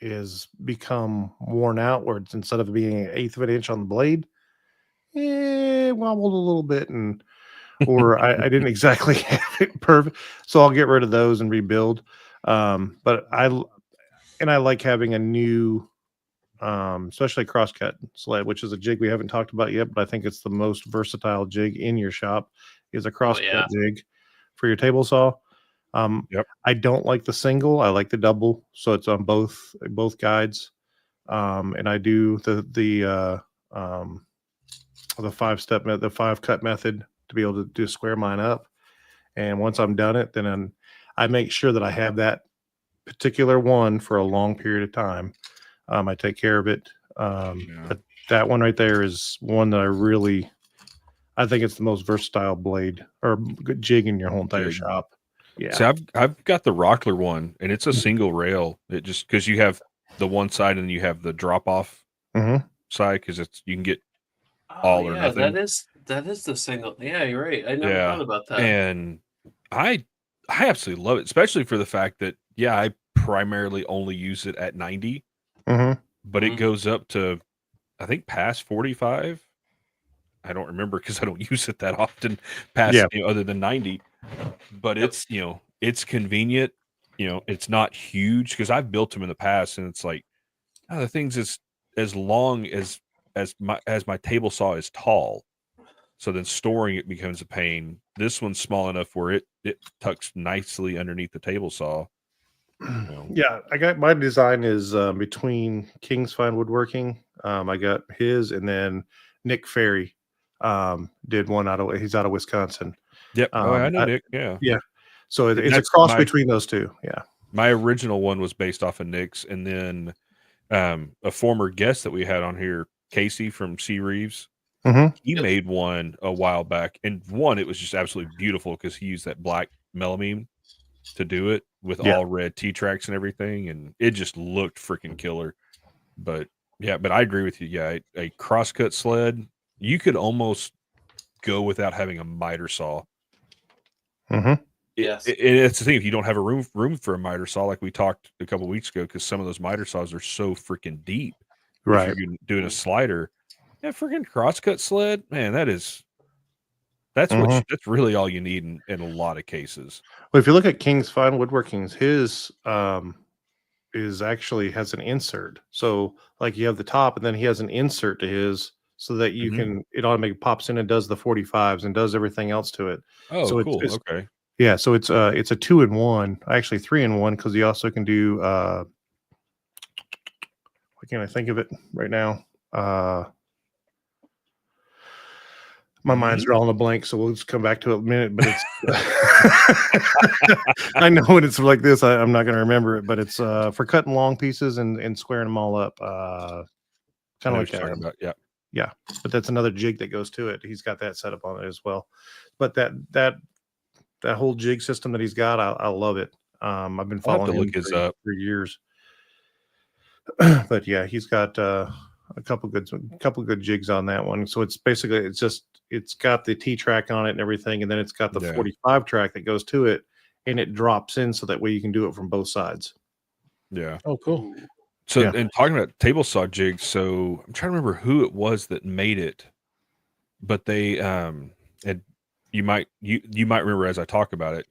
is become worn out, where it's instead of being 1/8 of an inch on the blade, wobbled a little bit, or I didn't exactly have it perfect. So I'll get rid of those and rebuild. But I like having a new, especially crosscut sled, which is a jig we haven't talked about yet, but I think it's the most versatile jig in your shop is a crosscut jig for your table saw. I don't like the single. I like the double, so it's on both guides. And I do the 5-step the 5-cut method to be able to do square mine up. And once I'm done it, then I make sure that I have that particular one for a long period of time. I take care of it. But that one right there is one that I think it's the most versatile blade or jig in your whole entire shop. Yeah. So I've got the Rockler one, and it's a single rail. It just because you have the one side and you have the drop off side because you can get all or nothing. That is the single. Yeah, you're right. I never thought about that. And I absolutely love it, especially for the fact that I primarily only use it at 90, but it goes up to I think past 45. I don't remember because I don't use it that often past other than 90. But it's it's convenient. It's not huge because I've built them in the past, and it's like the thing's as long as my table saw is tall. So then storing it becomes a pain. This one's small enough where it tucks nicely underneath the table saw. Yeah, I got my design is between King's Fine Woodworking. I got his, and then Nick Ferry did one he's out of Wisconsin. Yep. I know Nick. Yeah. Yeah. So it's a cross between those two. Yeah. My original one was based off of Nick's, and then a former guest that we had on here, Casey from C. Reeves, he made one a while back, and it was just absolutely beautiful because he used that black melamine to do it with all red T-tracks and everything, and it just looked freaking killer. But I agree with you. Yeah, a crosscut sled, you could almost go without having a miter saw. Yes, it's the thing. If you don't have a room for a miter saw, like we talked a couple weeks ago, because some of those miter saws are so freaking deep. Right. If you're doing a slider, freaking crosscut sled, man, that's that's really all you need in a lot of cases. Well, if you look at King's Fine Woodworking's, his is actually has an insert. So like you have the top, and then he has an insert to his, so that you can it automatically pops in and does the 45s and does everything else to it. Oh, so cool. Okay. Yeah, so it's a 2-in-1, actually 3-in-1, because you also can do why can't I think of it right now? My mind's drawing a blank, so we'll just come back to it in a minute. But it's I know when it's like this, I'm not going to remember it, but it's for cutting long pieces and squaring them all up. Kind of like that. About. Yeah, but that's another jig that goes to it. He's got that set up on it as well. But that whole jig system that he's got, I love it. I've been following him for years. But yeah, he's got a couple good jigs on that one. So it's basically it's got the T track on it and everything, and then it's got the 45 track that goes to it, and it drops in so that way you can do it from both sides. Yeah. Oh, cool. So, and talking about table saw jigs, so I'm trying to remember who it was that made it, but they and you might remember as I talk about it,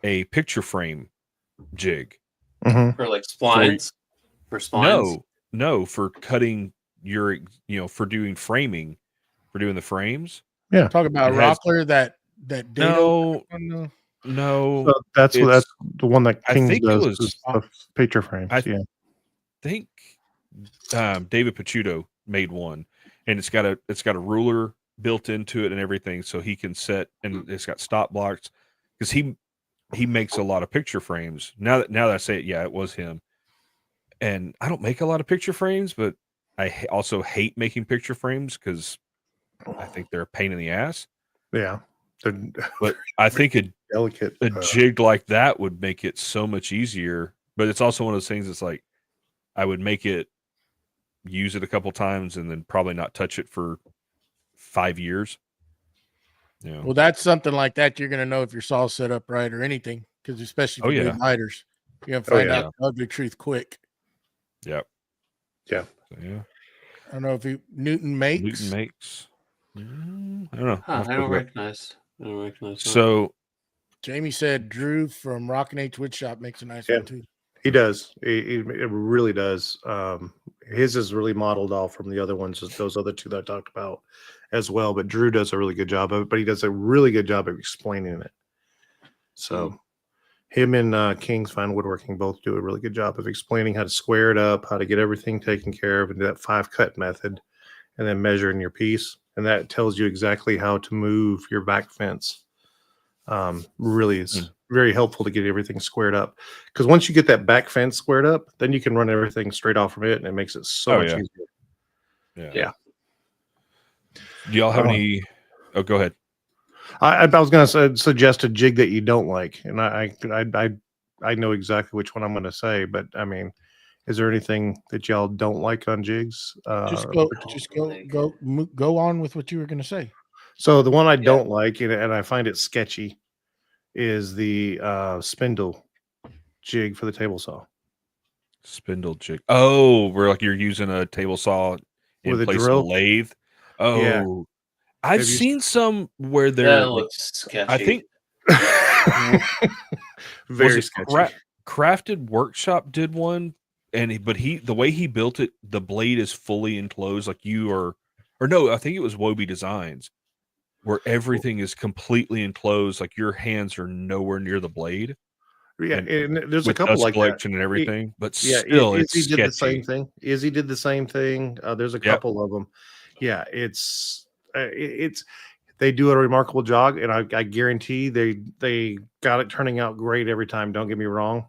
a picture frame jig for like splines. For splines. No, for cutting your for doing framing, for doing the frames. Yeah, talk about Rockler that no. So that's the one that King's does. The picture frames. I think David Pachuto made one, and it's got a ruler built into it and everything, so he can set, and it's got stop blocks because he makes a lot of picture frames. Now that I say it, yeah, it was him. And I don't make a lot of picture frames, but I also hate making picture frames because I think they're a pain in the ass. Yeah. But I think Delicate. a jig like that would make it so much easier. But it's also one of those things that's like, I would make it, use it a couple times, and then probably not touch it for 5 years. Yeah. Well, that's something like that you're going to know if your saw's set up right or anything, because especially for new lighters, you're going to find out the ugly truth quick. Yep. Yeah. So, yeah. I don't know if Newton makes. Newton makes. I don't know. Huh, I don't recognize. So Jamie said Drew from Rockin' H Woodshop makes a nice one too. He does. It really does. His is really modeled off from the other ones, those other two that I talked about as well. But Drew does a really good job of it, but he does a really good job of explaining it. So him and King's Fine Woodworking both do a really good job of explaining how to square it up, how to get everything taken care of, and that 5-cut method, and then measuring your piece. And that tells you exactly how to move your back fence. Really is very helpful to get everything squared up, because once you get that back fence squared up, then you can run everything straight off from it, and it makes it so much easier. Yeah. Do y'all have any? Oh, go ahead. I was going to suggest a jig that you don't like, and I know exactly which one I'm going to say, but I mean, is there anything that y'all don't like on jigs? Just go on with what you were going to say. So the one I don't like, and I find it sketchy, is the spindle jig for the table saw. Spindle jig. Oh, where like you're using a table saw in with a place drill? of a lathe. Oh, yeah. I've seen some where they're. That looks sketchy. I think very sketchy. Crafted Workshop did one, but the way he built it, the blade is fully enclosed, like you are, or no, I think it was Wobie Designs, where everything is completely enclosed, like your hands are nowhere near the blade. Yeah, and there's a couple like collection that. and everything, but still, it's Izzy sketchy. did the same thing. Izzy did the same thing. There's a couple of them. Yeah, it's they do a remarkable job, and I guarantee they got it turning out great every time. Don't get me wrong.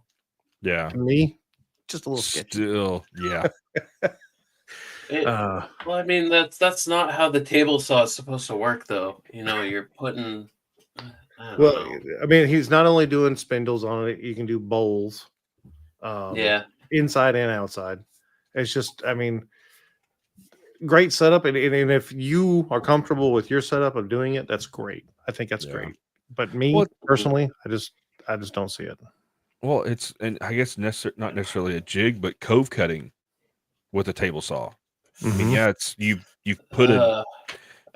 Yeah, to me, just a little sketchy. Still, yeah. Well, I mean, that's not how the table saw is supposed to work, though. You know, you're putting. I mean, he's not only doing spindles on it; you can do bowls. Inside and outside. It's just, I mean, great setup, and if you are comfortable with your setup of doing it, that's great. I think that's great. But me personally, I just don't see it. Well, and I guess not necessarily a jig, but cove cutting with a table saw. I mean, it's you've put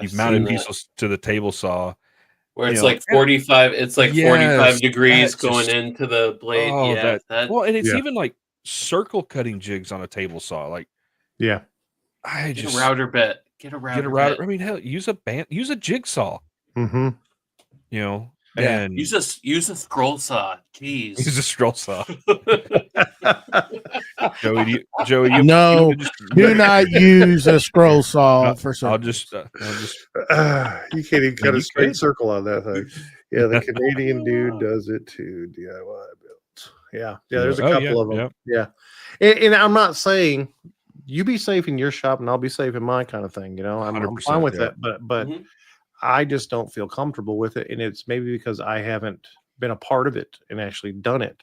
you've mounted pieces to the table saw where it's like 45. It's like 45 degrees going into the blade. Oh, and it's even like circle cutting jigs on a table saw. Like, get a router bit. Get a router. I mean, hell, use a jigsaw. Mm-hmm. You know, and use a scroll saw. Jeez, use a scroll saw. Joey, do not use a scroll saw for something. I'll just you can't even cut a straight circle on that thing. Yeah, the Canadian dude does it too. DIY built. Yeah, there's a couple of them. Yeah, and I'm not saying you be safe in your shop and I'll be safe in mine kind of thing. You know, I'm fine with that, but I just don't feel comfortable with it, and it's maybe because I haven't been a part of it and actually done it.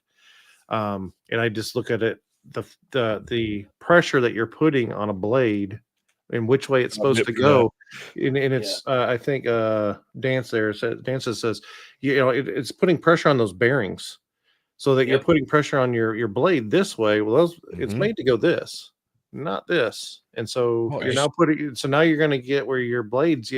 And I just look at it, the pressure that you're putting on a blade and which way it's supposed to go. And it's, I think, Dan says, you know, it's putting pressure on those bearings so that you're putting pressure on your blade this way. Well, it's made to go this, not this. And so you're now now you're going to get where your blades,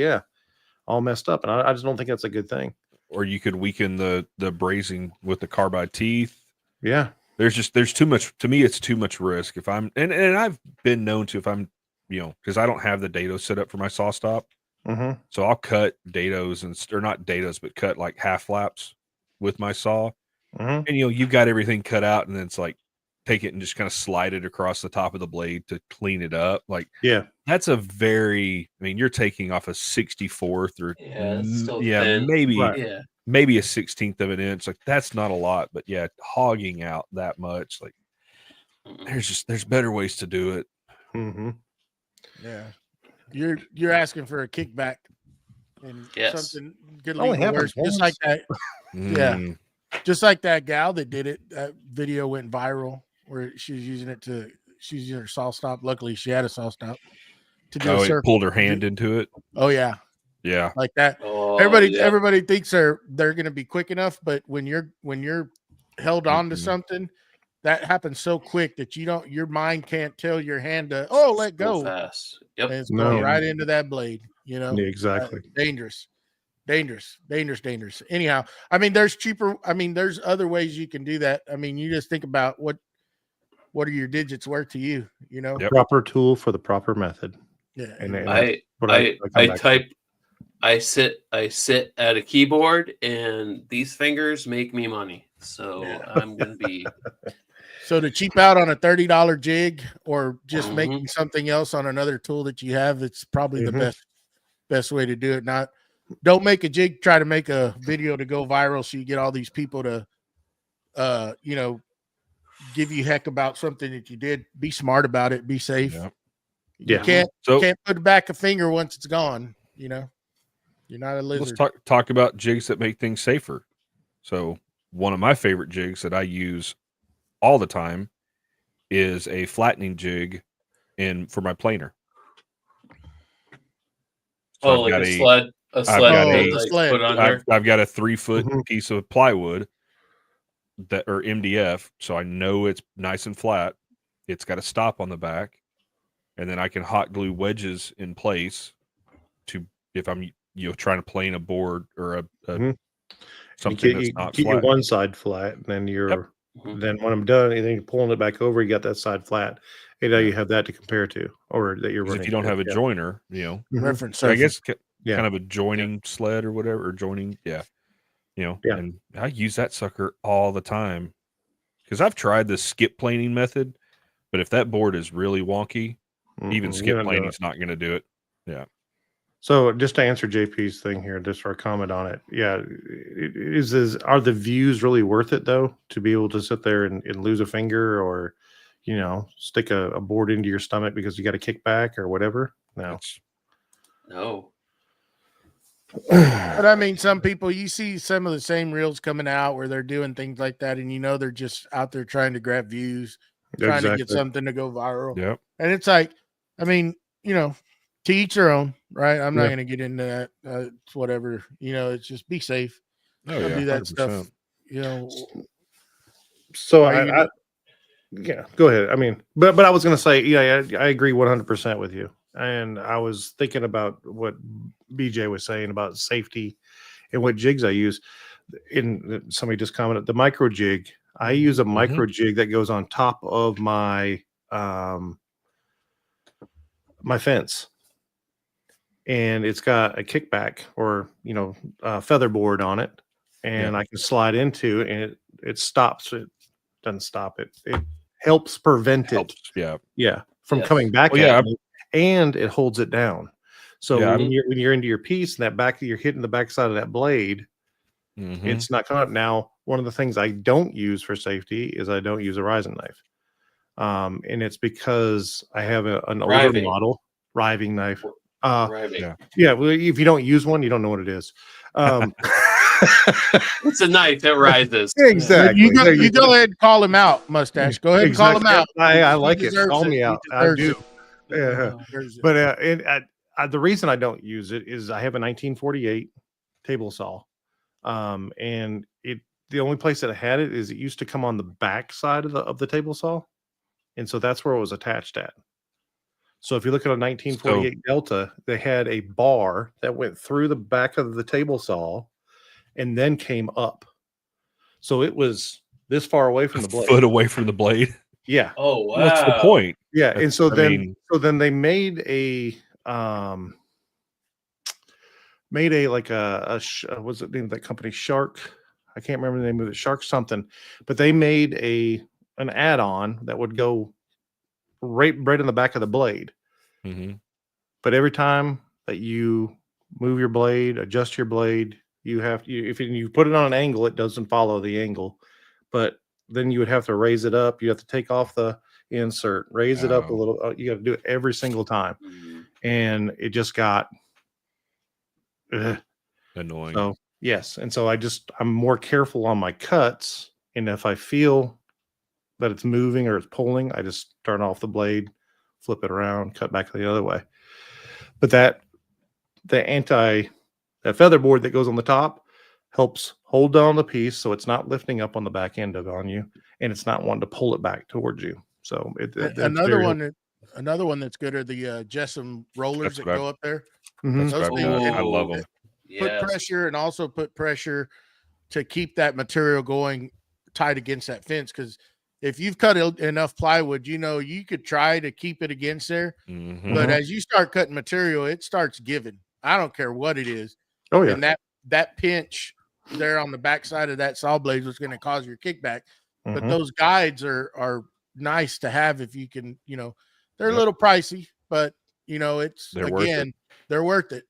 all messed up. And I just don't think that's a good thing. Or you could weaken the brazing with the carbide teeth. Yeah. There's too much, to me, it's too much risk. If I'm, and I've been known to, if I'm, you know, because I don't have the dado set up for my saw stop. So I'll cut dados or not dados, but cut like half flaps with my saw. And, you know, you've got everything cut out and then it's like take it and just kind of slide it across the top of the blade to clean it up. Like, Yeah. that's a very, I mean, you're taking off a 64th or it's still thin. maybe Right. Yeah. maybe a 16th of an inch. Like, that's not a lot, but yeah, hogging out that much, like, there's better ways to do it. Mm-hmm. Yeah, you're asking for a kickback and Yes. something could Only lead to happens worse. Just like once. that. Yeah. Mm, Just like that gal that did it. That video went viral where she was using it to. She's using her saw stop. Luckily, she had a saw stop to do a it circle. pulled her hand into it. Oh yeah, Yeah. like that. Oh, Everybody thinks they're going to be quick enough, but when you're held on to Mhm. something, that happens so quick that your mind can't tell your hand to let go go, fast. Yep. and it's No. going right into that blade. You know, Yeah, exactly. Dangerous. Anyhow, I mean, there's other ways you can do that. I mean, you just think about what are your digits worth to you, you know? Yep. Proper tool for the proper method. Yeah. And that's I what come back to. type. I sit at a keyboard, and these fingers make me money. So I'm gonna be. So to cheap out on a $30 jig or just Mhm. making something else on another tool that you have, it's probably the best way to do it. Don't make a jig, try to make a video to go viral so you get all these people to give you heck about something that you did. Be smart about it, be safe. Yeah. You Yeah. can't put back a finger once it's gone, you know. You're not a lizard. Let's talk about jigs that make things safer. So one of my favorite jigs that I use all the time is a flattening jig for my planer. So Like a sled. A I've sled. got to, a like, sled. Put under. I've got a 3-foot Mhm. piece of plywood or MDF, so I know it's nice and flat. It's got a stop on the back, and then I can hot glue wedges in place to if I'm trying to plane a board or Mhm. something you that's not get flat. your one side flat, and then Mhm. then when I'm done, and then you're pulling it back over, you got that side flat. And now Yeah. you have that to compare to, or that you're 'Cause running. if you don't through. have a Yeah. joiner, Mhm. Reference I surface. guess Yeah. kind of a joining sled or whatever, or joining, Yeah. and I use that sucker all the time because I've tried the skip planing method, but if that board is really wonky, even Mhm. skip You don't do planing it. is not going to do it. Yeah. So just to answer JP's thing here, just for a comment on it, yeah, are the views really worth it though, to be able to sit there and lose a finger, or stick a board into your stomach because you got a kickback or whatever? No. No. But I mean, some people, you see some of the same reels coming out where they're doing things like that, and they're just out there trying to grab views, trying to get Exactly. something to go viral. Yep. And it's like, I mean, to each their own, right? I'm not Yeah. going to get into that. It's whatever, it's just be safe. Oh Don't yeah. do that 100%. stuff. So Why you yeah, go ahead. I mean, but I was going to say, yeah, I agree 100% with you. And I was thinking about what BJ was saying about safety and what jigs I use. Somebody just commented the micro jig. I use a micro jig that goes on top of my my fence, and it's got a kickback or feather board on it, and I can slide into, and it stops. It doesn't stop it. It helps prevent it. Yeah. From Yes. coming back Well, yeah, at me, and it holds it down. So Yeah, when you're into your piece, and you're hitting the backside of that blade, Mhm. it's not coming up. Now, one of the things I don't use for safety is I don't use a rising knife. And it's because I have an older Riving. model riving knife. Riving. Yeah. Well, if you don't use one, you don't know what it is. It's a knife that rises. Exactly. You There go go. ahead and call him out, Mustache. Go ahead and call him Exactly. out. I He like it. deserves Call me He out. I deserves do. it. Yeah. He deserves it. But the reason I don't use it is I have a 1948 table saw, and the only place that I had it is it used to come on the back side of the table saw, and so that's where it was attached at. So if you look at a 1948 Delta, they had a bar that went through the back of the table saw and then came up. So it was this far away from the blade. Foot away from the blade. Yeah. Oh wow. What's the point? Yeah. And so I then mean- they made a like what's the name of that company? Shark. I can't remember the name of it. Shark something. But they made a an add-on that would go right in the back of the blade. Mm-hmm. But every time that you move your blade, adjust your blade, you have to, if you put it on an angle, it doesn't follow the angle. But then you would have to raise it up. You have to take off the insert, raise it up a little. You got to do it every single time. And it just got annoying. So yes. And so I'm more careful on my cuts. And if I feel that it's moving or it's pulling, I just turn off the blade, flip it around, cut back the other way. But that feather board that goes on the top helps hold down the piece so it's not lifting up on the back end on you, and it's not wanting to pull it back towards you. So another one that's good are the Jessam rollers that go up there. Mm-hmm. Those things, I love them. Put pressure and also put pressure to keep that material going tight against that fence, because if you've cut enough plywood, you could try to keep it against there. Mm-hmm. But as you start cutting material, it starts giving. I don't care what it is. Oh, yeah. And that pinch there on the backside of that saw blade was going to cause your kickback. Mm-hmm. But those guides are nice to have if you can, they're a little pricey, but they're worth it.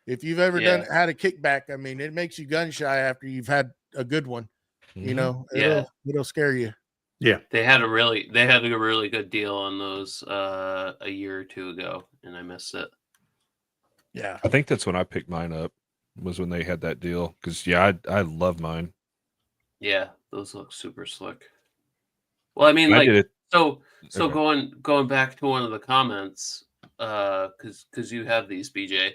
If you've ever had a kickback, I mean, it makes you gun shy after you've had a good one. It'll scare you. Yeah, they had a really good deal on those a year or two ago, and I missed it. Yeah, I think that's when I picked mine up, was when they had that deal, because I love mine. Yeah, those look super slick. Well, I mean, so Okay. going back to one of the comments, because you have these, BJ.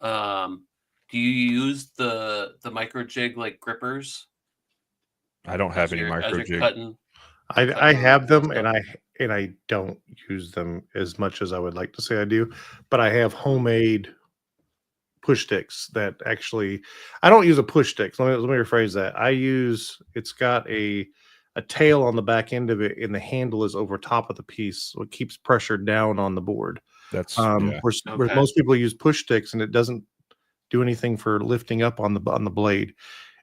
Do you use the micro jig like grippers? I don't have any micro jig. I have them, and I don't use them as much as I would like to say I do, but I have homemade push sticks that actually, I don't use a push stick. Let me rephrase that. It's got a tail on the back end of it, and the handle is over top of the piece, so it keeps pressure down on the board. That's where most people use push sticks, and it doesn't do anything for lifting up on the blade.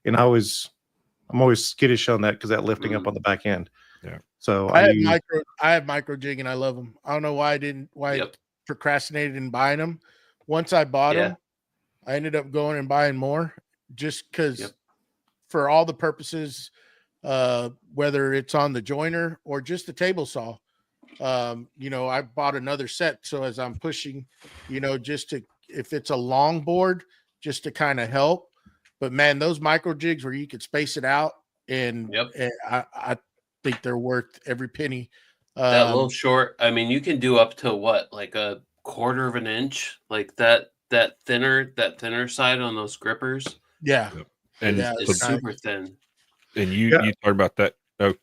And I'm always skittish on that because that lifting up on the back end. Yeah. So I have micro jig, and I love them. I don't know why I procrastinated in buying them. Once I bought them, I ended up going and buying more, just because for all the purposes, whether it's on the joiner or just the table saw. I bought another set, so as I'm pushing, just to, if it's a long board, just to kind of help. But man, those micro jigs where you could space it out, and I think they're worth every penny. That little short, I mean, you can do up to what, like a quarter of an inch, like that thinner side on those grippers. Yeah, and it's super thin. And you talk about that. Oh,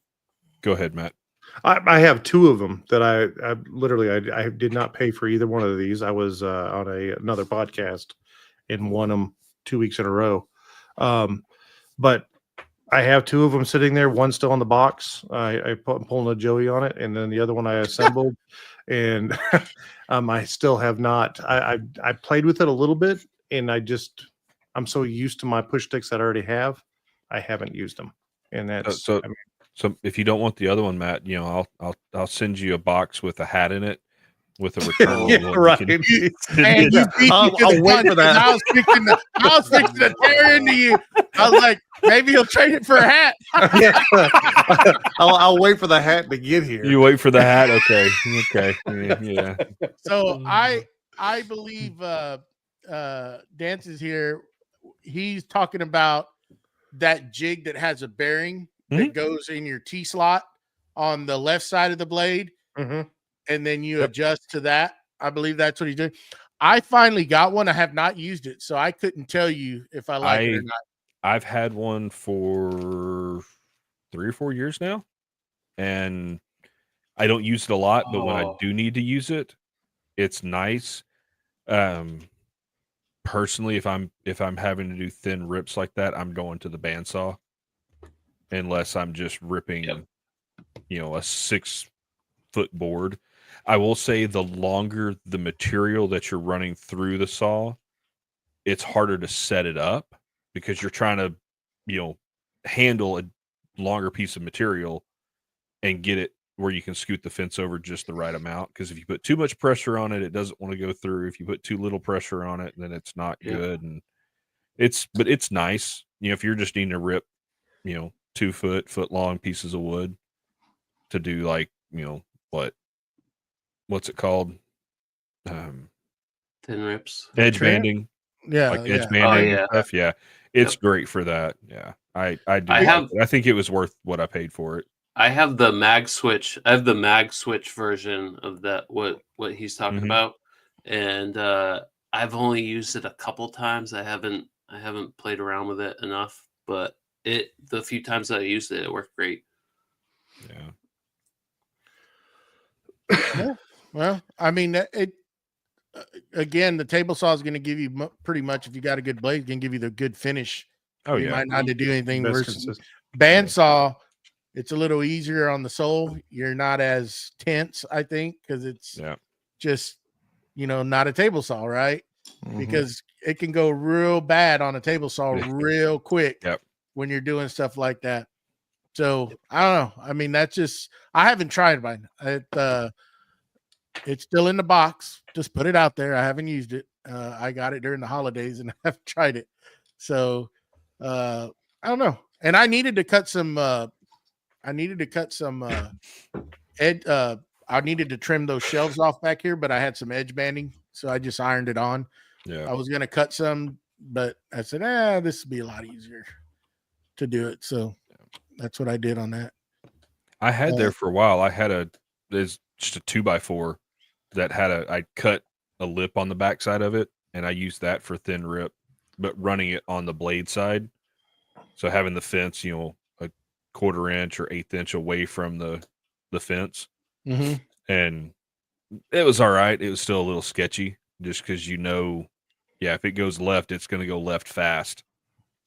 go ahead, Matt. I have two of them that I literally I did not pay for either one of these. I was on another podcast and won them 2 weeks in a row. But I have two of them sitting there. One still in the box. I'm pulling a Joey on it, and then the other one I assembled. And I still have not. I played with it a little bit, and I'm so used to my push sticks that I already have. I haven't used them, and that's So if you don't want the other one, Matt, I'll send you a box with a hat in it with a return. Right. I'll wait for that. I was fixing to tear into you. I was like, maybe he'll trade it for a hat. I'll wait for the hat to get here. You wait for the hat, okay? Yeah. So I believe Dance is here. He's talking about that jig that has a bearing that goes in your T slot on the left side of the blade. Mm-hmm. And then you adjust to that. I believe that's what he's doing. I finally got one. I have not used it, so I couldn't tell you if I like it or not. I've had one for 3 or 4 years now, and I don't use it a lot, but when I do need to use it, it's nice. Personally, if I'm having to do thin rips like that, I'm going to the bandsaw, unless I'm just ripping, a 6-foot board. I will say the longer the material that you're running through the saw, it's harder to set it up because you're trying to, handle a longer piece of material and get it where you can scoot the fence over just the right amount. Because if you put too much pressure on it, it doesn't want to go through. If you put too little pressure on it, then it's not good. And but it's nice. If you're just needing to rip, 2 foot long pieces of wood to do like, what's it called? Thin rips. Edge banding. Yeah. Like edge banding and stuff. Yeah. It's Yep. great for that. Yeah. I do. I think it was worth what I paid for it. I have the mag switch. I have the mag switch version of that. What he's talking about, and I've only used it a couple times. I haven't played around with it enough, but the few times that I used it, it worked great. Yeah. Well, I mean, again, the table saw is going to give you pretty much, if you got a good blade, going to give you the good finish. Oh, you might not have to do anything Best versus consistent. bandsaw. It's a little easier on the sole. You're not as tense, I think, because it's just, not a table saw, right? Because it can go real bad on a table saw real quick when you're doing stuff like that. So I don't know. I mean, that's just, I haven't tried mine. It's still in the box. Just put it out there. I haven't used it. I got it during the holidays and I haven't tried it. So I don't know. And I needed to cut some I needed to trim those shelves off back here, but I had some edge banding, so I just ironed it on. Yeah. I was gonna cut some, but I said, this would be a lot easier to do it. So that's what I did on that. I had there for a while. I had there's just a 2x4 that had I cut a lip on the backside of it, and I used that for thin rip, but running it on the blade side. So having the fence, a 1/4 inch or 1/8 inch away from the fence. And it was all right. It was still a little sketchy just because if it goes left, it's going to go left fast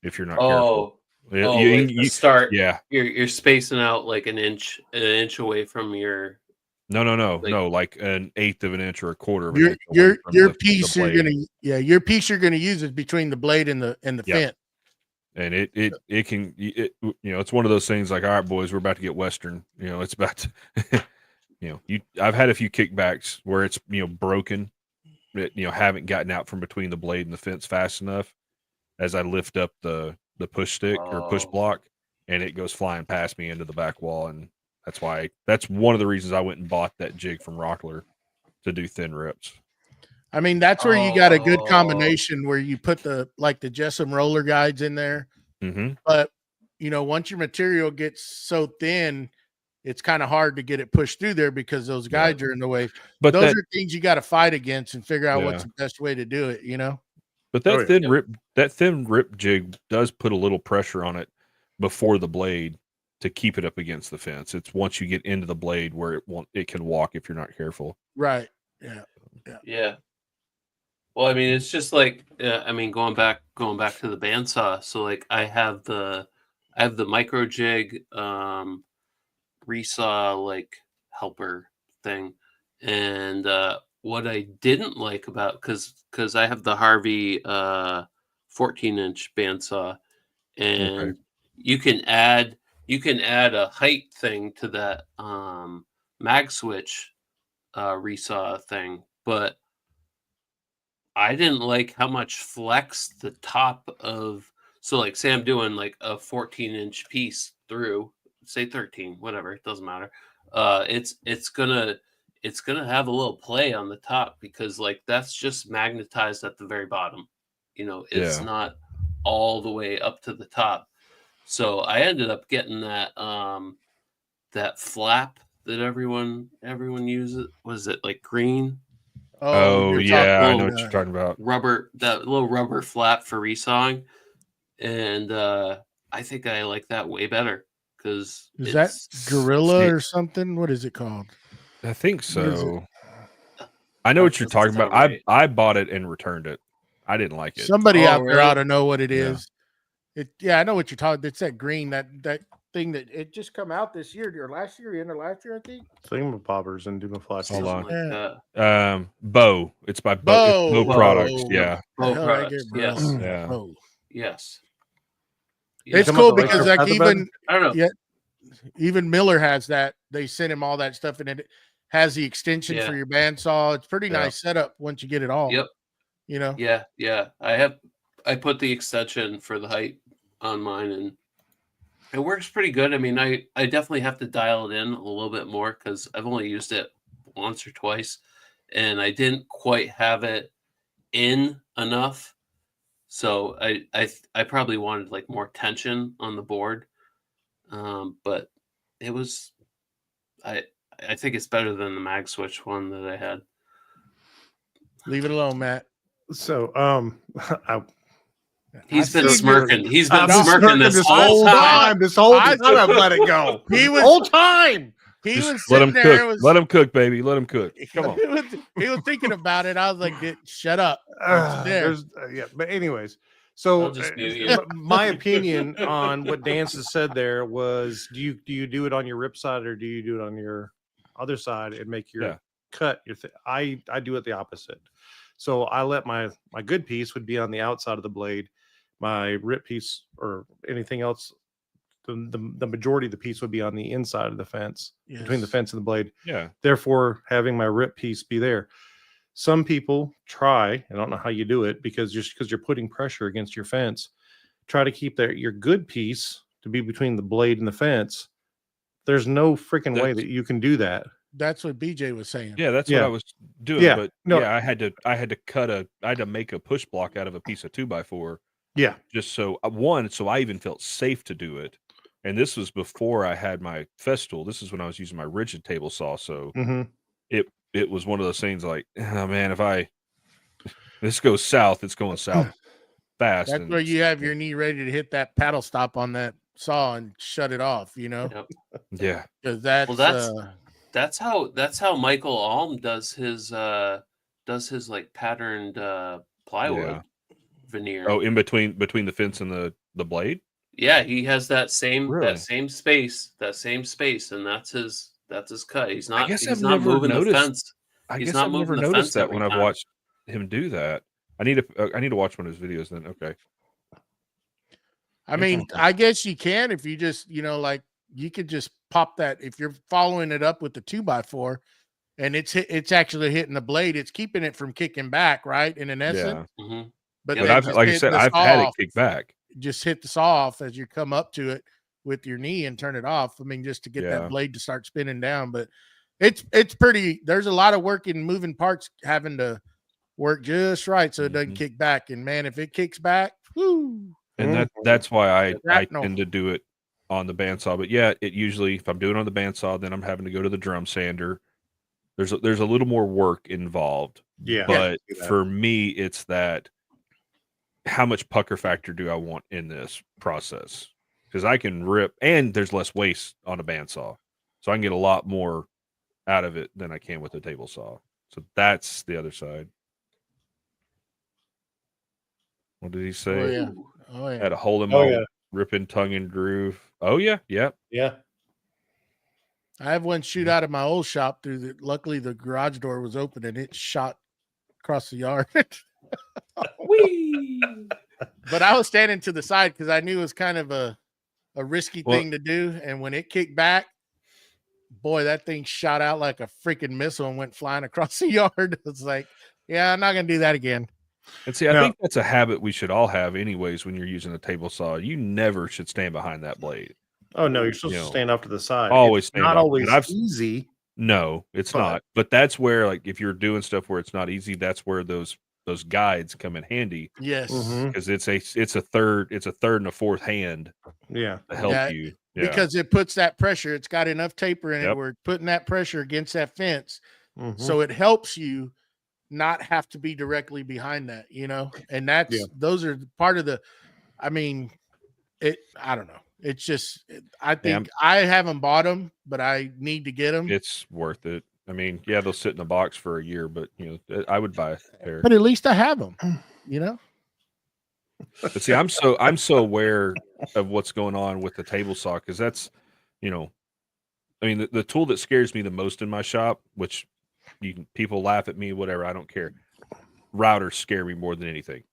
if you're not careful. You start. Yeah, you're spacing out like an inch away from your. No, like an 1/8 of an inch or a 1/4 of an inch. Your piece you're gonna use is between the blade and the fence. And it can it's one of those things like, all right, boys, we're about to get Western. It's about to, I've had a few kickbacks where it's broken, haven't gotten out from between the blade and the fence fast enough as I lift up the push stick or push block, and it goes flying past me into the back wall. And that's one of the reasons I went and bought that jig from Wackerle to do thin rips. I mean, that's where you got a good combination where you put the Jessam roller guides in there. But, once your material gets so thin, it's kind of hard to get it pushed through there because those guides are in the way. But those are things you got to fight against and figure out what's the best way to do it, But that thin rip jig does put a little pressure on it before the blade to keep it up against the fence. It's once you get into the blade where it can walk if you're not careful. Right. Yeah. Well, I mean, it's just like, going back to the bandsaw. So like I have the micro jig, resaw like helper thing. And, what I didn't like about, cause I have the Harvey, 14-inch bandsaw, and you can add a height thing to that, mag switch, resaw thing, but I didn't like how much flex the top of, so like say I'm doing like a 14-inch piece through, say 13, whatever, it doesn't matter. It's gonna have a little play on the top because like that's just magnetized at the very bottom. It's not all the way up to the top. So I ended up getting that that flap that everyone uses. Was it like green? Oh yeah, I know what you're talking about. That little rubber flap for resawing, and I think I like that way better because is that Gorilla or something? What is it called? I think so. I know what you're talking about. Right. I bought it and returned it. I didn't like it. Somebody out there ought to know what it is. I know what you're talking. It's that green that thing that it just come out this year or last year, end of last year, I think. Thingamabobbers and Dumaflots. Hold on. Bow. It's by Bow Products. Yeah. Bow Products. Yes. Yeah. Yes. It's cool because like even I don't know. Yeah. even Miller has that. They sent him all that stuff, and it has the extension Yeah. for your bandsaw. It's pretty Yeah. nice setup once you get it all. Yep. You know. Yeah. I put the extension for the height on mine, and it works pretty good. I mean, I definitely have to dial it in a little bit more because I've only used it once or twice, and I didn't quite have it in enough. So I probably wanted like more tension on the board, but it was I think it's better than the mag switch one that I had. Leave it alone, Matt. So He's been seen smirking. He's been I've been smirking this whole time. This whole I- time I've let it go. He was Whole time. he Just was let sitting him there. cook. It was, Let him cook, baby. Let him cook. Come on. he was thinking about it. I was like, shut up. It's there. There's yeah, but anyways, so I'll just mute you. my opinion on what Dance has said there was: do you do it on your rip side or do you do it on your other side and make your Yeah. cut? I do it the opposite. So I let my good piece would be on the outside of the blade. My rip piece or anything else, the majority of the piece would be on the inside of the fence, between the Yes. fence and the blade. Yeah. Therefore, having my rip piece be there. Some people try, I don't know how you do it because you're putting pressure against your fence, try to keep your good piece to be between the blade and the fence. There's no freaking way that you can do that. That's what BJ was saying. Yeah, that's Yeah. what I was doing. Yeah, But no. yeah, I had to make a push block out of a piece of 2x4 Yeah. just so I even felt safe to do it. And this was before I had my Festool. This is when I was using my rigid table saw. So Mm-hmm. it was one of those things like, oh man, if this goes south, it's going south fast. That's and where you have your knee ready to hit that paddle stop on that saw and shut it off, you know? Yep. yeah. Because that's That's how Michael Alm does his like patterned plywood veneer. Oh, in between the fence and the blade? Yeah, he has that same Really? space, and that's his cut. He's not guess he's I've not never moving the noticed- fence. I He's guess not I've never moving the noticed fence that every when I've time. watched him do that. I need to watch one of his videos then. Okay. I mean, I guess you can if you just, like you could just pop that if you're following it up with the 2x4 and it's actually hitting the blade, it's keeping it from kicking back, right? In essence. Yeah. Mhm. But But then I've just like I hit said, the I've saw had it off. kick back. Just hit the saw off as you come up to it with your knee and turn it off. I mean, just to get Yeah. that blade to start spinning down. But it's pretty. There's a lot of work in moving parts having to work just right so it doesn't Mhm. kick back. And man, if it kicks back, whoo, And that's why I Shrapnel. tend to do it on the bandsaw. But yeah, it usually if I'm doing it on the bandsaw, then I'm having to go to the drum sander. There's a little more work involved. Yeah. But do that. for me, it's that how much pucker factor do I want in this process? Because I can rip, and there's less waste on a bandsaw, so I can get a lot more out of it than I can with a table saw. So that's the other side. What did he say? oh yeah, oh yeah. Had a hole in Oh, my yeah. ripping tongue and groove. Oh yeah, yep. Yeah. I have one shoot out of my old shop through the. Luckily, the garage door was open and it shot across the yard. Whee! But I was standing to the side because I knew it was kind of a risky Well- thing to do. And when it kicked back, boy, that thing shot out like a freaking missile and went flying across the yard. It's like, yeah, I'm not gonna do that again. And see, I Now- think that's a habit we should all have, anyways. When you're using a table saw, you never should stand behind that blade. Oh no, you're supposed You to know, stand off to the side. always It's stand not off, always but I've- easy. No, it's But- not. But that's where, like, if you're doing stuff where it's not easy, that's where those guides come in handy Yes. Mhm. because it's a third and a fourth hand Yeah. to help Yeah, you. Yeah. Because it puts that pressure, it's got enough taper in it. Yep. We're putting that pressure against that fence. Mhm. So it helps you not have to be directly behind that, and that's Yeah. those are part of the, I mean, I don't know. It's just, I think I haven't bought them, but I need to get them. It's worth it. I mean, yeah, they'll sit in a box for a year, but I would buy a pair. But at least I have them, But see, I'm so aware of what's going on with the table saw because that's, I mean, the tool that scares me the most in my shop, which people laugh at me, whatever, I don't care. Routers scare me more than anything.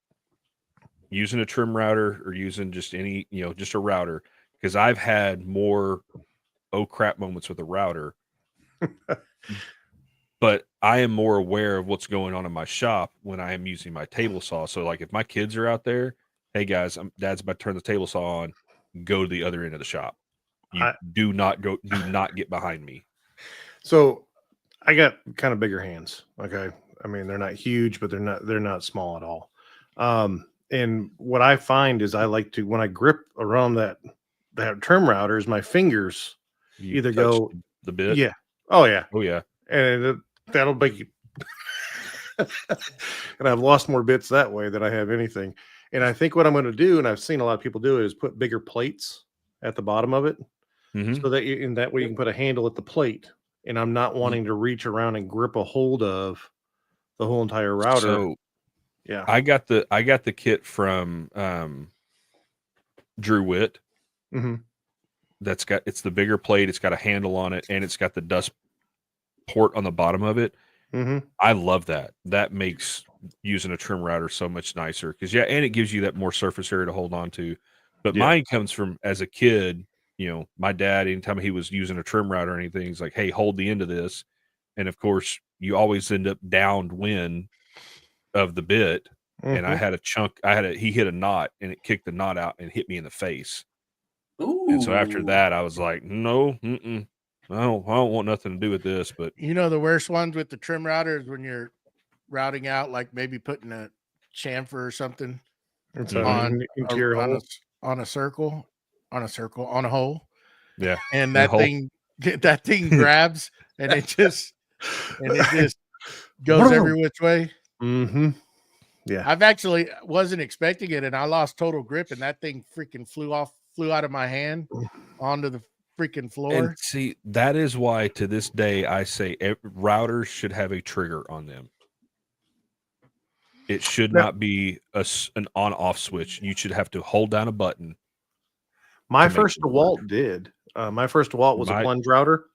Using a trim router or using just any, just a router, because I've had more oh crap moments with a router. But I am more aware of what's going on in my shop when I am using my table saw. So like if my kids are out there, hey guys, Dad's about to turn the table saw on, go to the other end of the shop. You do not get behind me. So I got kind of bigger hands. Okay. I mean, they're not huge, but they're not small at all. And what I find is I like to, when I grip around that trim router, is my fingers You either touch go the bit. Yeah. Oh yeah. Oh yeah. And that'll make you. And I've lost more bits that way than I have anything. And I think what I'm going to do, and I've seen a lot of people do it, is put bigger plates at the bottom of it, so that in that way you can put a handle at the plate. And I'm not wanting to reach around and grip a hold of the whole entire router. So yeah, I got the kit from Drew Witt. Mm-hmm. It's the bigger plate. It's got a handle on it, and it's got the dust port on the bottom of it. Mm-hmm. I love that. That makes using a trim router so much nicer because and it gives you that more surface area to hold on to. But mine comes from as a kid. My dad, anytime he was using a trim router or anything, he's like, "Hey, hold the end of this," and of course, you always end up downwind of the bit. Mm-hmm. And I had a chunk. He hit a knot, and it kicked the knot out and hit me in the face. Ooh. And so after that, I was like, "No, I don't want nothing to do with this." But the worst ones with the trim router is when you're routing out, like maybe putting a chamfer or something on a circle, on a hole. Yeah. And that thing grabs and it just goes every which way. Mm-hmm. Yeah. I've actually wasn't expecting it, and I lost total grip, and that thing freaking flew out of my hand onto the freaking floor. And see, that is why to this day I say routers should have a trigger on them. It should not be an on-off switch. You should have to hold down a button. My first DeWalt did. My first DeWalt was a plunge router,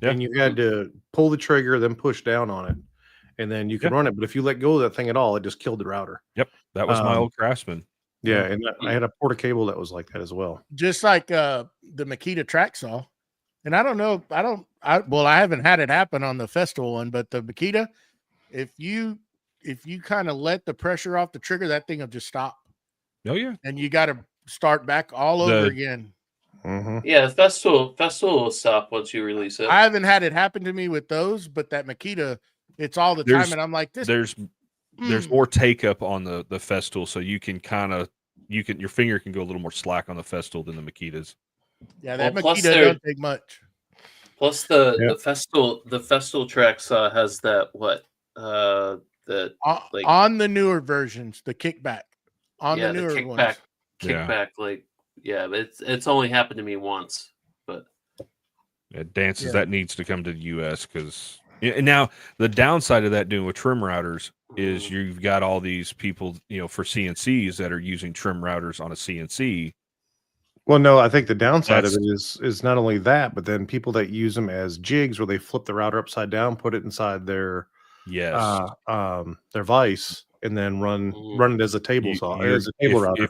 and you had to pull the trigger, then push down on it, and then you could run it. But if you let go of that thing at all, it just killed the router. Yep, that was my old Craftsman. Yeah, and I had a porta cable that was like that as well. Just like the Makita track saw. And I don't know, I haven't had it happen on the Festool one, but the Makita, if you kind of let the pressure off the trigger, that thing will just stop. Oh yeah. And you got to start back all over again. Mm-hmm. Yeah, the Festool will stop once you release it. I haven't had it happen to me with those, but that Makita, it's all the time, and I'm like, there's more take up on the Festool, so you can your finger can go a little more slack on the Festool than the Makitas. Yeah, that Makita don't take much. Plus the Festool track saw has that on the newer versions, the kickback on the newer ones. Kickback, it's only happened to me once, but Dances that needs to come to the US because now the downside of that doing with trim routers is you've got all these people, for CNCs that are using trim routers on a CNC. Well, no, I think the downside of it is not only that, but then people that use them as jigs where they flip the router upside down, put it inside their vise, and then run it as a table saw, as a table router.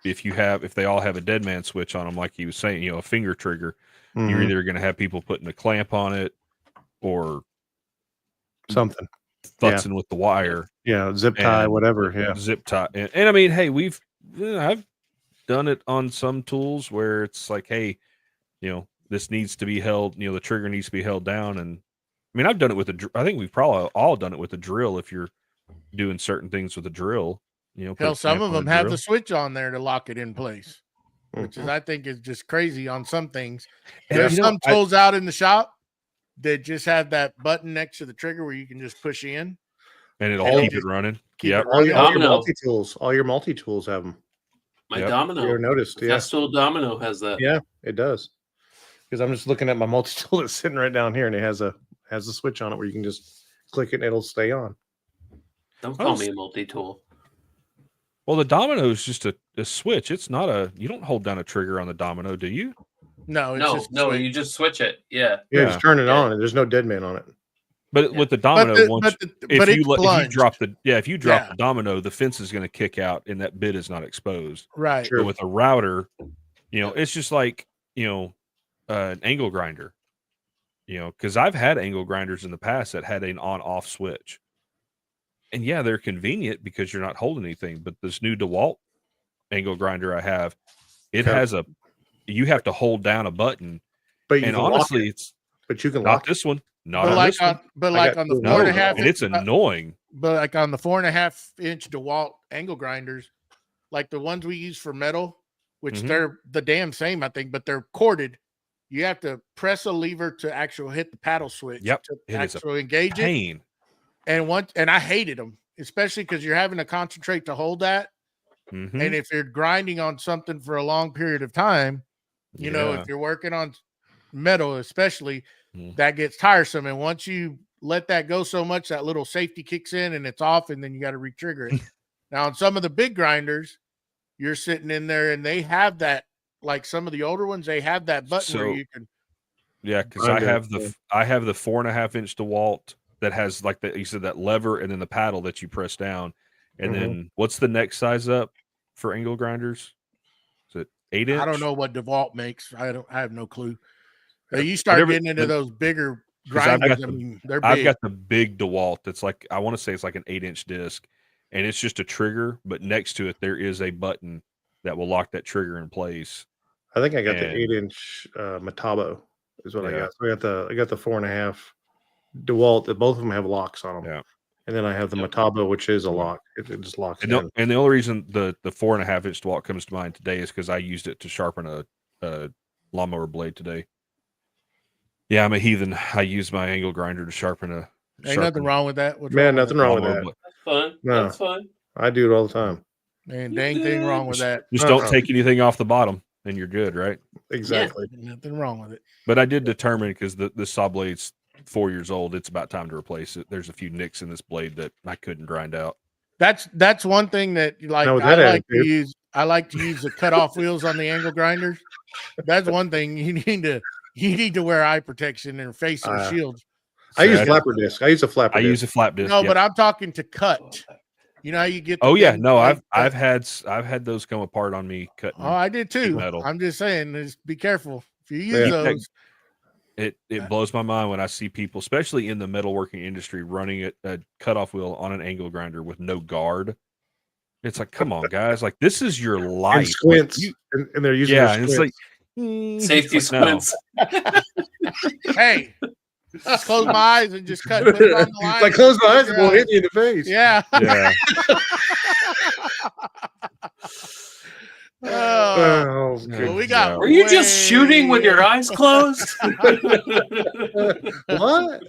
If they all have a dead man switch on them, like he was saying, a finger trigger, you're either going to have people putting a clamp on it or something futzing with the wire. Yeah, zip tie, whatever. Yeah, zip tie. And I mean, hey, I've done it on some tools where it's like, hey, this needs to be held. The trigger needs to be held down. And I mean, I've done it with I think we've probably all done it with a drill. If you're doing certain things with a drill, hell, some of them have the switch on there to lock it in place, which is I think is just crazy on some things. There's some tools out in the shop that just have that button next to the trigger where you can just push in, and it'll keep it running. All your multi tools have them. My Domino. You noticed? Yeah, Festool Domino has that. Yeah, it does. Because I'm just looking at my multi tool that's sitting right down here, and it has a switch on it where you can just click it and it'll stay on. Don't call me a multi tool. Well, the Domino is just a switch. It's not you don't hold down a trigger on the Domino, do you? No, you just switch it. Yeah. Just turn it on, and there's no dead man on it. But with the Domino, if you drop the Domino, the fence is going to kick out, and that bit is not exposed. Right. But with a router, it's just like an angle grinder. Because I've had angle grinders in the past that had an on-off switch. And yeah, they're convenient because you're not holding anything. But this new DeWalt angle grinder I have, it has you have to hold down a button. But you and can honestly, lock it. it's But you can not lock this one. Not But on like this one. on the No, 4.5, and it's annoying. But like on the 4.5-inch DeWalt angle grinders, like the ones we use for metal, which they're the damn same, I think, but they're corded. You have to press a lever to actually hit the paddle switch. Yep, to it is a actually engage pain. it. And I hated them, especially because you're having to concentrate to hold that. Mhm. And if you're grinding on something for a long period of time, you know, Yeah. if you're working on metal, especially, Mm. that gets tiresome. And once you let that go so much, that little safety kicks in and it's off, and then you got to re-trigger it. Now, on some of the big grinders, you're sitting in there and they have that, like some of the older ones, they have that button where So- you can. Yeah, because I I do, have yeah. I have the 4.5-inch DeWalt that has like you said, that lever and then the paddle that you press down. And Mhm. then what's the next size up for angle grinders? Is it 8-inch? I don't know what DeWalt makes. I have no clue. Yeah. You start Whatever- getting into those bigger 'Cause I've grinders. got I mean, they're big. I've got the big DeWalt that's like, I want to say it's like an 8-inch disc, and it's just a trigger, but next to it there is a button that will lock that trigger in place. I think I got the And- 8-inch Metabo is what I Yeah. got. So I got the 4.5 DeWalt. Both of them have locks on them. Yeah. And then I have the Yep. Metabo, which is a Mhm. lock. It just locks And in. the only reason the 4.5-inch DeWalt comes to mind today is because I used it to sharpen a lawnmower blade today. Yeah, I'm a heathen. I use my angle grinder to sharpen Ain't nothing wrong with that. What's Man, wrong with nothing wrong with lawnmower that. blade. That's fine. No. That's fine. I do it all the time. that? Man, dang thing wrong with that. Just don't Uh-uh. take anything off the bottom, and you're good, right? Exactly. Nothing wrong with it. But I did determine, because the saw blade's 4 years old, it's about time to replace it. There's a few nicks in this blade that I couldn't grind out. That's one thing that like Now with I that like to attitude- use. I like to use the cutoff wheels on the angle grinders. That's one thing you need to wear eye protection and face or shields. I use So flapper disc. I use a flapper I disc. use a flap disc. No, yeah. but I'm talking to cut. You know how you get? Oh the yeah, thin no, blade I've cut? had those come apart on me cutting. Oh, I did too. metal. I'm just saying, just be careful if you use Yeah. those. It blows my mind when I see people, especially in the metalworking industry, running a cutoff wheel on an angle grinder with no guard. It's like, come on, guys! Like, this is your life. And Like, squints. you- and they're using yeah, their and it's squints. like Safety like, no. squints. Hey, just close my eyes and just cut. Put it on the line. It's like close my eyes and Figure we'll out- hit you in the face. Yeah. Yeah, Oh, Oh, well, we good got. job. Were you just shooting with your eyes closed? What?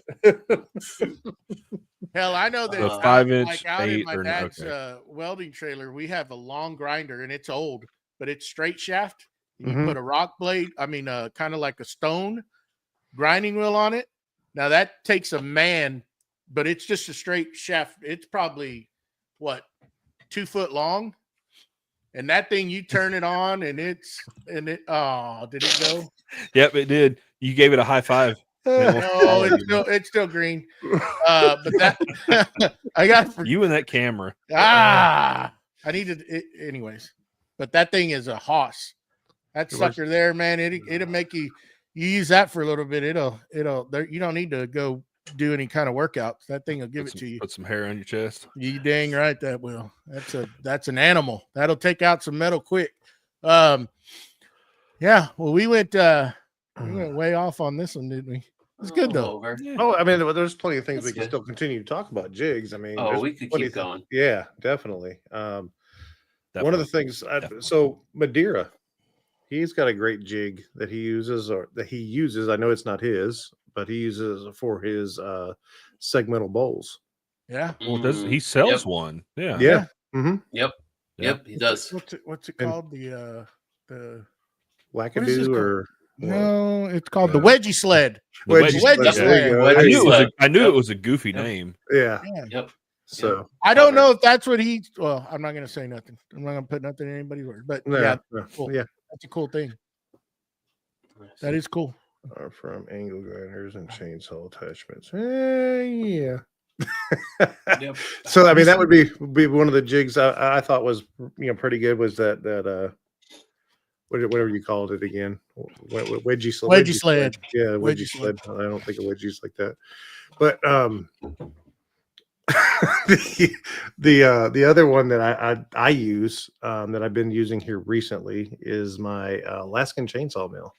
Hell, I know that The out- 5-inch, like out in 8 my or- dad's okay. welding trailer, we have a long grinder and it's old, but it's straight shaft. And you Mhm. put a rock blade, kind of like a stone grinding wheel on it. Now that takes a man, but it's just a straight shaft. It's probably 2 foot long. And that thing, you turn it on and did it go? yep, it did. You gave it a high five. No, it's still green. But that I got for You and that camera. I needed it anyways. But that thing is a hoss. That It sucker there, man. It'll make you use that for a little bit. You don't need to go do any kind of workouts. That thing will give it to you. Put some hair on your chest. You dang right that will. That's an animal. That'll take out some metal quick. Yeah. Well, we went way off on this one, didn't we? It's good though. Over. Oh, I mean, there's plenty of things That's we can good. still continue to talk about jigs. I mean, Oh, there's we could plenty keep of going. Yeah, definitely. One of the things, so Madeira, he's got a great jig that he uses, I know it's not his, but he uses for his segmental bowls. Yeah. Well, he sells one. Yeah. Yeah. Mm-hmm. Yep, he does. What's it And- called? The Wackadoo or no, it's called the wedgie sled. The Wedgie Wedgie sled. sled. There you go. I There knew you it go. was I knew Yep. it was a goofy Yep. name. Yeah. Yeah. Yep. So I don't know if that's what well, I'm not going to say nothing. I'm not going to put nothing in anybody's words, but yeah, cool. yeah. That's a cool thing. That is cool. Are from angle grinders and chainsaw attachments. Yeah. Yep. So I mean that would be one of the jigs I thought was pretty good was that whatever you called it again. Wedgie sled. Wedgie sled. Yeah, wedgie Wedgie sled. sled. I don't think of wedgies like that. But the other one that I use that I've been using here recently is my Alaskan chainsaw mill.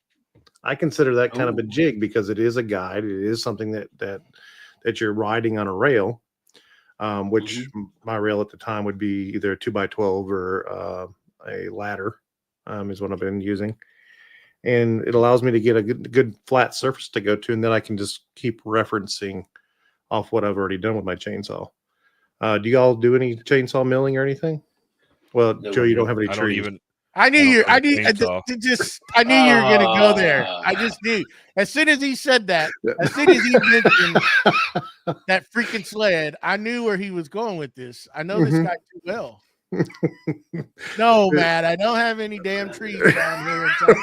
I consider that kind of a jig because it is a guide. It is something that you're riding on a rail, which my rail at the time would be either a 2x12 or a ladder is what I've been using. And it allows me to get a good flat surface to go to, and then I can just keep referencing off what I've already done with my chainsaw. Do y'all do any chainsaw milling or anything? Well, No, Joe, you don't have any I don't trees. even. I knew I don't you. I have a knew. chainsaw. I knew you were gonna go there. I just knew. As soon as he said that, as soon as he mentioned that freaking sled, I knew where he was going with this. I know this guy too well. No, Matt, I don't have any damn trees down here in South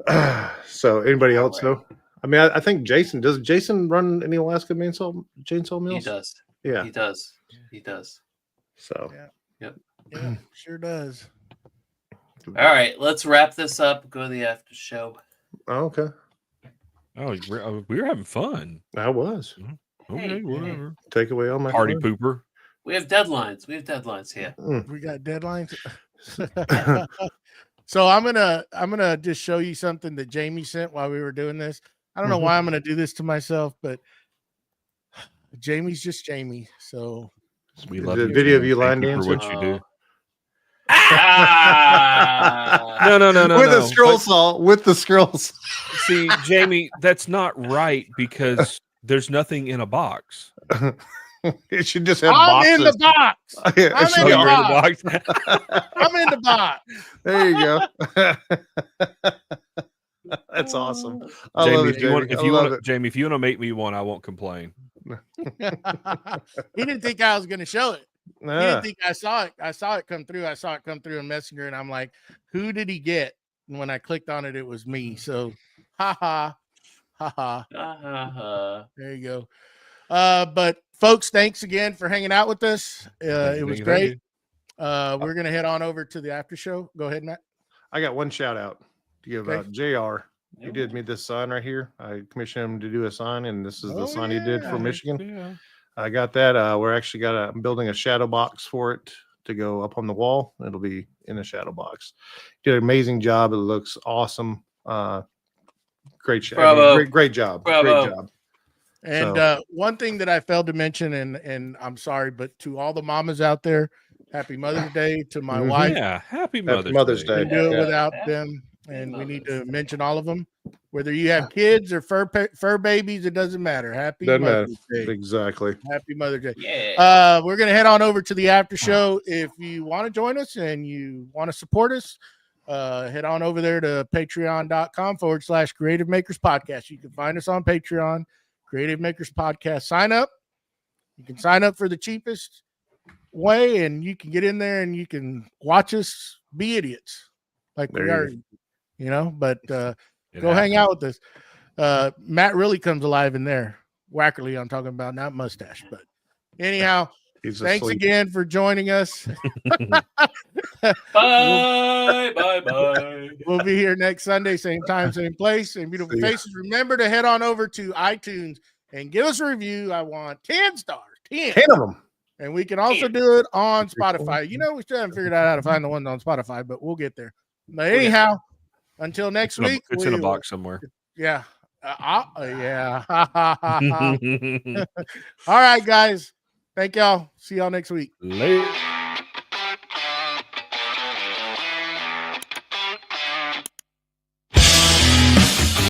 Texas. So, anybody else know? I mean, I think Jason does. Jason run any Alaska chainsaw mills? He does. Yeah. He does. He does. So, Yeah, sure does. All right, let's wrap this up. Go to the after show. okay. Oh, we were having fun. I was. Okay, Hey, whatever. Take away all my Party fun. pooper. We have deadlines. here. We got deadlines. So I'm gonna just show you something that Jamie sent while we were doing this. I don't know why I'm gonna do this to myself, but Jamie's just Jamie. So We Is love it a you, video of Jamie. you line Thank you dancing? for what you do. Ah! No. with a scroll saw. With the scrolls. See, Jamie, that's not right because there's nothing in a box. It should just have I'm boxes. in the box. Yeah, I'm it should in be the all- box. in the box. I'm in the box. There you go. That's awesome. I Jamie, love if it, you want, Jamie. I love it. Jamie, if you want to make me one, I won't complain. He didn't think I was gonna show it. He Ah, didn't think I saw it. I saw it come through. I saw it come through in Messenger, and I'm like, "Who did he get?" And when I clicked on it, it was me. So, ha. There you go. But folks, thanks again for hanging out with us. It was great. We're gonna head on over to the after show. Go ahead, Matt. I got one shout out to give Okay. JR. He did me this sign right here. I commissioned him to do a sign, and this is the sign he did for yeah. Michigan. Yeah. I got that. I'm building a shadow box for it to go up on the wall. It'll be in a shadow box. Did an amazing job. It looks awesome. Great job. Bravo. Great job. Bravo. Great job. And one thing that I failed to mention, and I'm sorry, but to all the mamas out there, happy Mother's Day to my Mhm. wife. Yeah. Happy Happy Mother's, Day. We do it Yeah. without them, and we need to mention all of them. Whether you have kids or fur babies, it doesn't matter. Happy Doesn't matter. Mother's Day. Exactly. Happy Mother's Day. Yeah. We're gonna head on over to the after show. If you want to join us and you want to support us, head on over there to patreon.com/Creative Makers Podcast. You can find us on Patreon, Creative Makers Podcast. Sign up. You can sign up for the cheapest way, and you can get in there and you can watch us be idiots like we There are, but It go hang happens. out with us. Matt really comes alive in there. Wackerle, I'm talking about, not Mustache. But anyhow, He's thanks asleep. again for joining us. Bye. We'll be here next Sunday, same time, same place, and beautiful See ya. faces. Remember to head on over to iTunes and give us a review. I want 10 stars, 10. 10 of them. And we can also do it on Spotify. We still haven't figured out how to find the ones on Spotify, but we'll get there. But anyhow, until next week, It's in a box somewhere. Yeah. Yeah. All right, guys. Thank y'all. See y'all next week. Later.